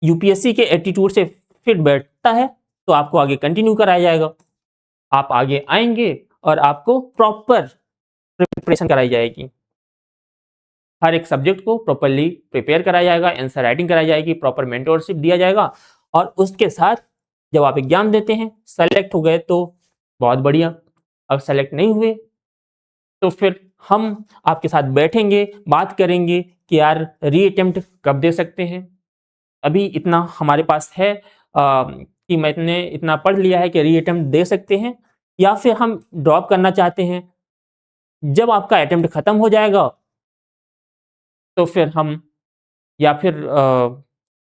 यूपीएससी के एटीट्यूड से फिट बैठता है तो आपको आगे कंटिन्यू कराया जाएगा। आप आगे आएंगे और आपको प्रॉपर प्रिपरेशन कराई जाएगी, हर एक सब्जेक्ट को प्रॉपरली प्रिपेयर कराया जाएगा, आंसर राइटिंग कराई जाएगी, प्रॉपर मेंटोरशिप दिया जाएगा, और उसके साथ जब आप एग्जाम देते हैं, सेलेक्ट हो गए तो बहुत बढ़िया, अब सेलेक्ट नहीं हुए तो फिर हम आपके साथ बैठेंगे, बात करेंगे कि यार री अटेम्प्ट कब दे सकते हैं। अभी इतना हमारे पास है कि मैंने इतना पढ़ लिया है कि री अटेम्प्ट दे सकते हैं, या फिर हम ड्रॉप करना चाहते हैं। जब आपका अटेम्प्ट खत्म हो जाएगा तो फिर हम, या फिर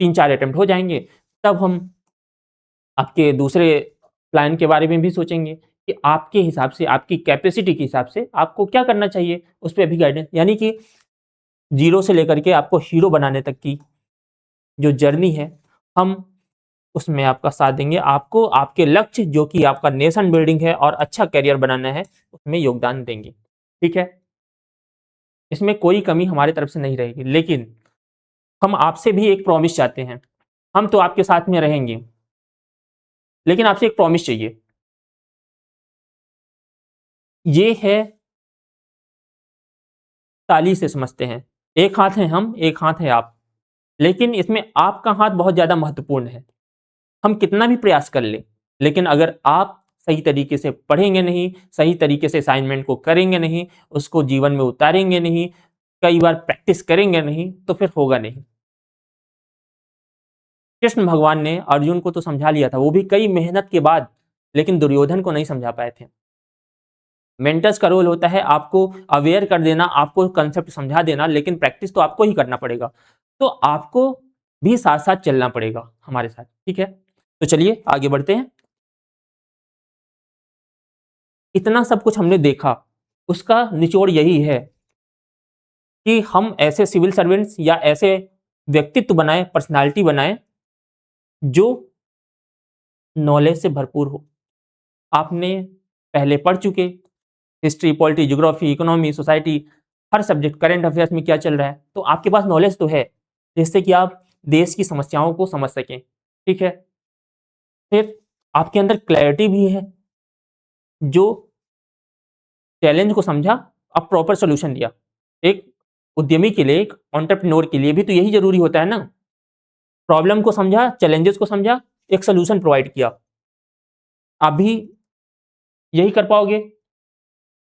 3-4 अटेम्प्ट हो जाएंगे, तब हम आपके दूसरे प्लान के बारे में भी सोचेंगे कि आपके हिसाब से, आपकी कैपेसिटी के हिसाब से आपको क्या करना चाहिए, उस पर भी गाइडेंस, यानी कि जीरो से लेकर के आपको हीरो बनाने तक की जो जर्नी है, हम उसमें आपका साथ देंगे। आपको आपके लक्ष्य, जो कि आपका नेशन बिल्डिंग है और अच्छा करियर बनाना है, उसमें योगदान देंगे। ठीक है, इसमें कोई कमी हमारी तरफ से नहीं रहेगी, लेकिन हम आपसे भी एक प्रॉमिस चाहते हैं। हम तो आपके साथ में रहेंगे, लेकिन आपसे एक प्रॉमिस चाहिए। ये है, ताली से समझते हैं, एक हाथ है हम, एक हाथ है आप, लेकिन इसमें आपका हाथ बहुत ज़्यादा महत्वपूर्ण है। हम कितना भी प्रयास कर लें, लेकिन अगर आप सही तरीके से पढ़ेंगे नहीं, सही तरीके से असाइनमेंट को करेंगे नहीं, उसको जीवन में उतारेंगे नहीं, कई बार प्रैक्टिस करेंगे नहीं, तो फिर होगा नहीं। कृष्ण भगवान ने अर्जुन को तो समझा लिया था, वो भी कई मेहनत के बाद, लेकिन दुर्योधन को नहीं समझा पाए थे। मेंटर्स का रोल होता है आपको अवेयर कर देना, आपको कंसेप्ट समझा देना, लेकिन प्रैक्टिस तो आपको ही करना पड़ेगा। तो आपको भी साथ साथ चलना पड़ेगा हमारे साथ, ठीक है। तो चलिए आगे बढ़ते हैं। इतना सब कुछ हमने देखा, उसका निचोड़ यही है कि हम ऐसे सिविल सर्वेंट्स या ऐसे व्यक्तित्व बनाएं, पर्सनालिटी बनाएं जो नॉलेज से भरपूर हो। आपने पहले पढ़ चुके, history, polity, geography, economy, society, हर सब्जेक्ट, करंट अफेयर्स में क्या चल रहा है, तो आपके पास नॉलेज तो है, जिससे कि आप देश की समस्याओं को समझ सकें, ठीक है। फिर आपके अंदर क्लैरिटी भी है, जो चैलेंज को समझा, अब प्रॉपर सोल्यूशन दिया। एक उद्यमी के लिए, एक एंटरप्रेन्योर के लिए भी तो यही जरूरी होता है ना। प्रॉब्लम को समझा, चैलेंजेस को समझा, एक सोल्यूशन प्रोवाइड किया। आप भी यही कर पाओगे।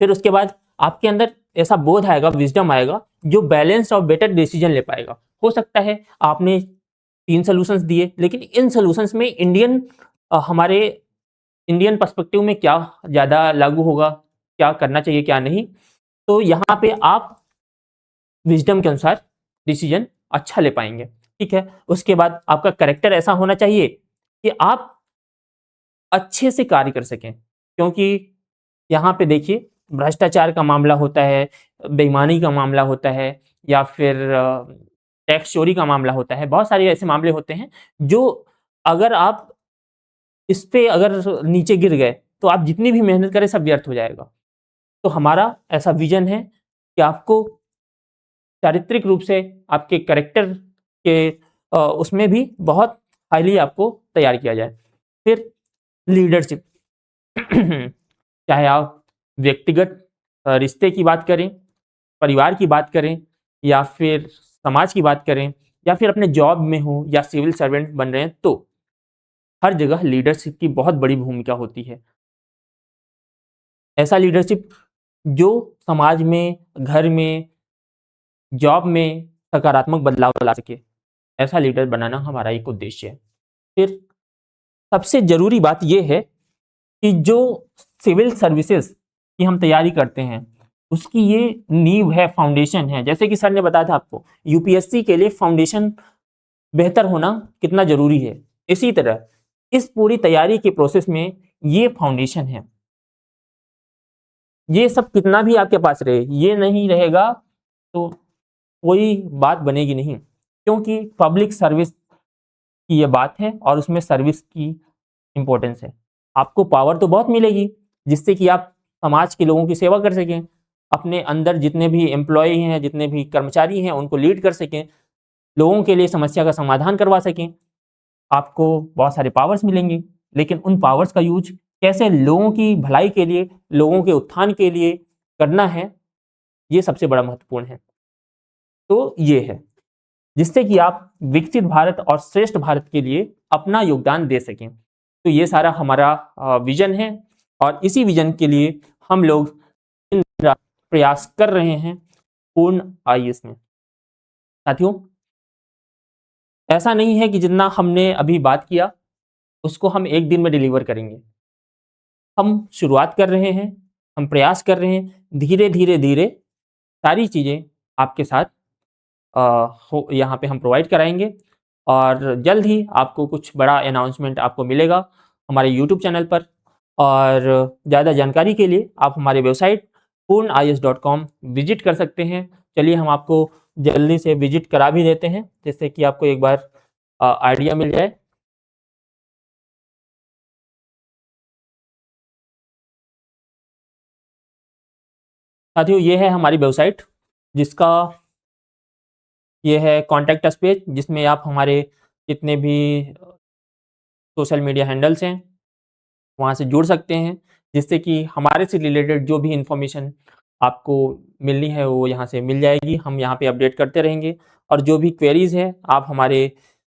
फिर उसके बाद आपके अंदर ऐसा बोध आएगा, विजडम आएगा, जो बैलेंस और बेटर डिसीजन ले पाएगा। हो सकता है आपने 3 सॉल्यूशंस दिए, लेकिन इन सॉल्यूशंस में हमारे इंडियन पर्सपेक्टिव में क्या ज़्यादा लागू होगा, क्या करना चाहिए, क्या नहीं, तो यहाँ पे आप विजडम के अनुसार डिसीजन अच्छा ले पाएंगे, ठीक है। उसके बाद आपका कैरेक्टर ऐसा होना चाहिए कि आप अच्छे से कार्य कर सकें, क्योंकि यहाँ पे देखिए भ्रष्टाचार का मामला होता है, बेईमानी का मामला होता है, या फिर टैक्स चोरी का मामला होता है। बहुत सारे ऐसे मामले होते हैं जो अगर आप इस पे अगर नीचे गिर गए, तो आप जितनी भी मेहनत करें सब व्यर्थ हो जाएगा। तो हमारा ऐसा विजन है कि आपको चारित्रिक रूप से आपके कैरेक्टर के उसमें भी बहुत हाईली आपको तैयार किया जाए। फिर लीडरशिप चाहे आप व्यक्तिगत रिश्ते की बात करें, परिवार की बात करें, या फिर समाज की बात करें, या फिर अपने जॉब में हो या सिविल सर्वेंट बन रहे हैं, तो हर जगह लीडरशिप की बहुत बड़ी भूमिका होती है। ऐसा लीडरशिप जो समाज में, घर में, जॉब में सकारात्मक बदलाव ला सके, ऐसा लीडर बनाना हमारा एक उद्देश्य है। फिर सबसे ज़रूरी बात ये है कि जो सिविल सर्विसेज की हम तैयारी करते हैं, उसकी ये नींव है, फाउंडेशन है। जैसे कि सर ने बताया था आपको, यूपीएससी के लिए फाउंडेशन बेहतर होना कितना ज़रूरी है, इसी तरह इस पूरी तैयारी के प्रोसेस में ये फाउंडेशन है। ये सब कितना भी आपके पास रहे, ये नहीं रहेगा तो कोई बात बनेगी नहीं, क्योंकि पब्लिक सर्विस की ये बात है और उसमें सर्विस की इम्पोर्टेंस है। आपको पावर तो बहुत मिलेगी, जिससे कि आप समाज के लोगों की सेवा कर सकें, अपने अंदर जितने भी एम्प्लॉय हैं, जितने भी कर्मचारी हैं, उनको लीड कर सकें, लोगों के लिए समस्या का समाधान करवा सकें। आपको बहुत सारे पावर्स मिलेंगे, लेकिन उन पावर्स का यूज कैसे लोगों की भलाई के लिए, लोगों के उत्थान के लिए करना है, ये सबसे बड़ा महत्वपूर्ण है। तो ये है, जिससे कि आप विकसित भारत और श्रेष्ठ भारत के लिए अपना योगदान दे सकें। तो ये सारा हमारा विजन है, और इसी विजन के लिए हम लोग दिन रात प्रयास कर रहे हैं पूर्ण आईएएस में। साथियों, ऐसा नहीं है कि जितना हमने अभी बात किया उसको हम एक दिन में डिलीवर करेंगे। हम शुरुआत कर रहे हैं, हम प्रयास कर रहे हैं, धीरे धीरे धीरे सारी चीज़ें आपके साथ यहाँ पे हम प्रोवाइड कराएंगे, और जल्द ही आपको कुछ बड़ा अनाउंसमेंट आपको मिलेगा हमारे यूट्यूब चैनल पर। और ज़्यादा जानकारी के लिए आप हमारे वेबसाइट poornais.com विजिट कर सकते हैं। चलिए हम आपको जल्दी से विजिट करा भी देते हैं, जिससे कि आपको एक बार आइडिया मिल जाए। साथियों, ये है हमारी वेबसाइट, जिसका ये है कॉन्टैक्ट अस पेज, जिसमें आप हमारे जितने भी सोशल मीडिया हैंडल्स हैं वहाँ से जुड़ सकते हैं, जिससे कि हमारे से रिलेटेड जो भी इन्फॉर्मेशन आपको मिलनी है वो यहाँ से मिल जाएगी। हम यहाँ पे अपडेट करते रहेंगे, और जो भी क्वेरीज़ है आप हमारे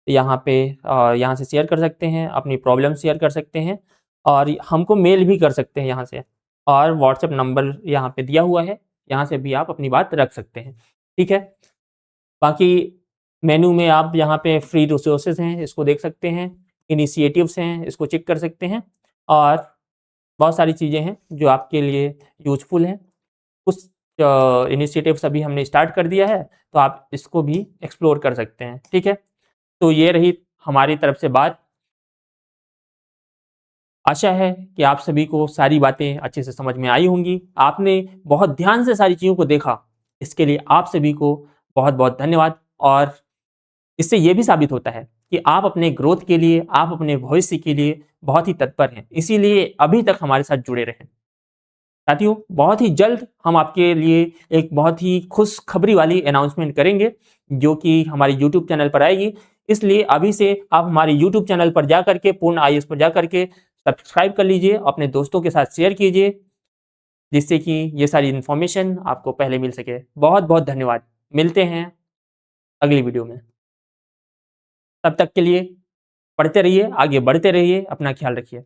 यहाँ पे यहाँ से शेयर कर सकते हैं, अपनी प्रॉब्लम शेयर कर सकते हैं, और हमको मेल भी कर सकते हैं यहाँ से, और व्हाट्सएप नंबर यहाँ पे दिया हुआ है, यहाँ से भी आप अपनी बात रख सकते हैं। ठीक है, बाकी मेनू में आप यहाँ पे फ्री रिसोर्सेज हैं, इसको देख सकते हैं, इनिशिएटिव्स हैं, इसको चेक कर सकते हैं, और बहुत सारी चीज़ें हैं जो आपके लिए यूजफुल हैं। कुछ इनिशिएटिव्स अभी हमने स्टार्ट कर दिया है, तो आप इसको भी एक्सप्लोर कर सकते हैं। ठीक है, तो ये रही हमारी तरफ से बात। आशा है कि आप सभी को सारी बातें अच्छे से समझ में आई होंगी। आपने बहुत ध्यान से सारी चीज़ों को देखा, इसके लिए आप सभी को बहुत-बहुत धन्यवाद। और इससे ये भी साबित होता है कि आप अपने ग्रोथ के लिए, आप अपने भविष्य के लिए बहुत ही तत्पर हैं। इसीलिए अभी तक हमारे साथ जुड़े रहें। साथियों, बहुत ही जल्द हम आपके लिए एक बहुत ही खुशखबरी वाली अनाउंसमेंट करेंगे, जो कि हमारे यूट्यूब चैनल पर आएगी। इसलिए अभी से आप हमारे यूट्यूब चैनल पर जाकर के, पूर्ण आईएएस पर जाकर के सब्सक्राइब कर लीजिए, अपने दोस्तों के साथ शेयर कीजिए, जिससे कि ये सारी इन्फॉर्मेशन आपको पहले मिल सके। बहुत-बहुत धन्यवाद। मिलते हैं अगली वीडियो में। तब तक के लिए पढ़ते रहिए, आगे बढ़ते रहिए, अपना ख्याल रखिए।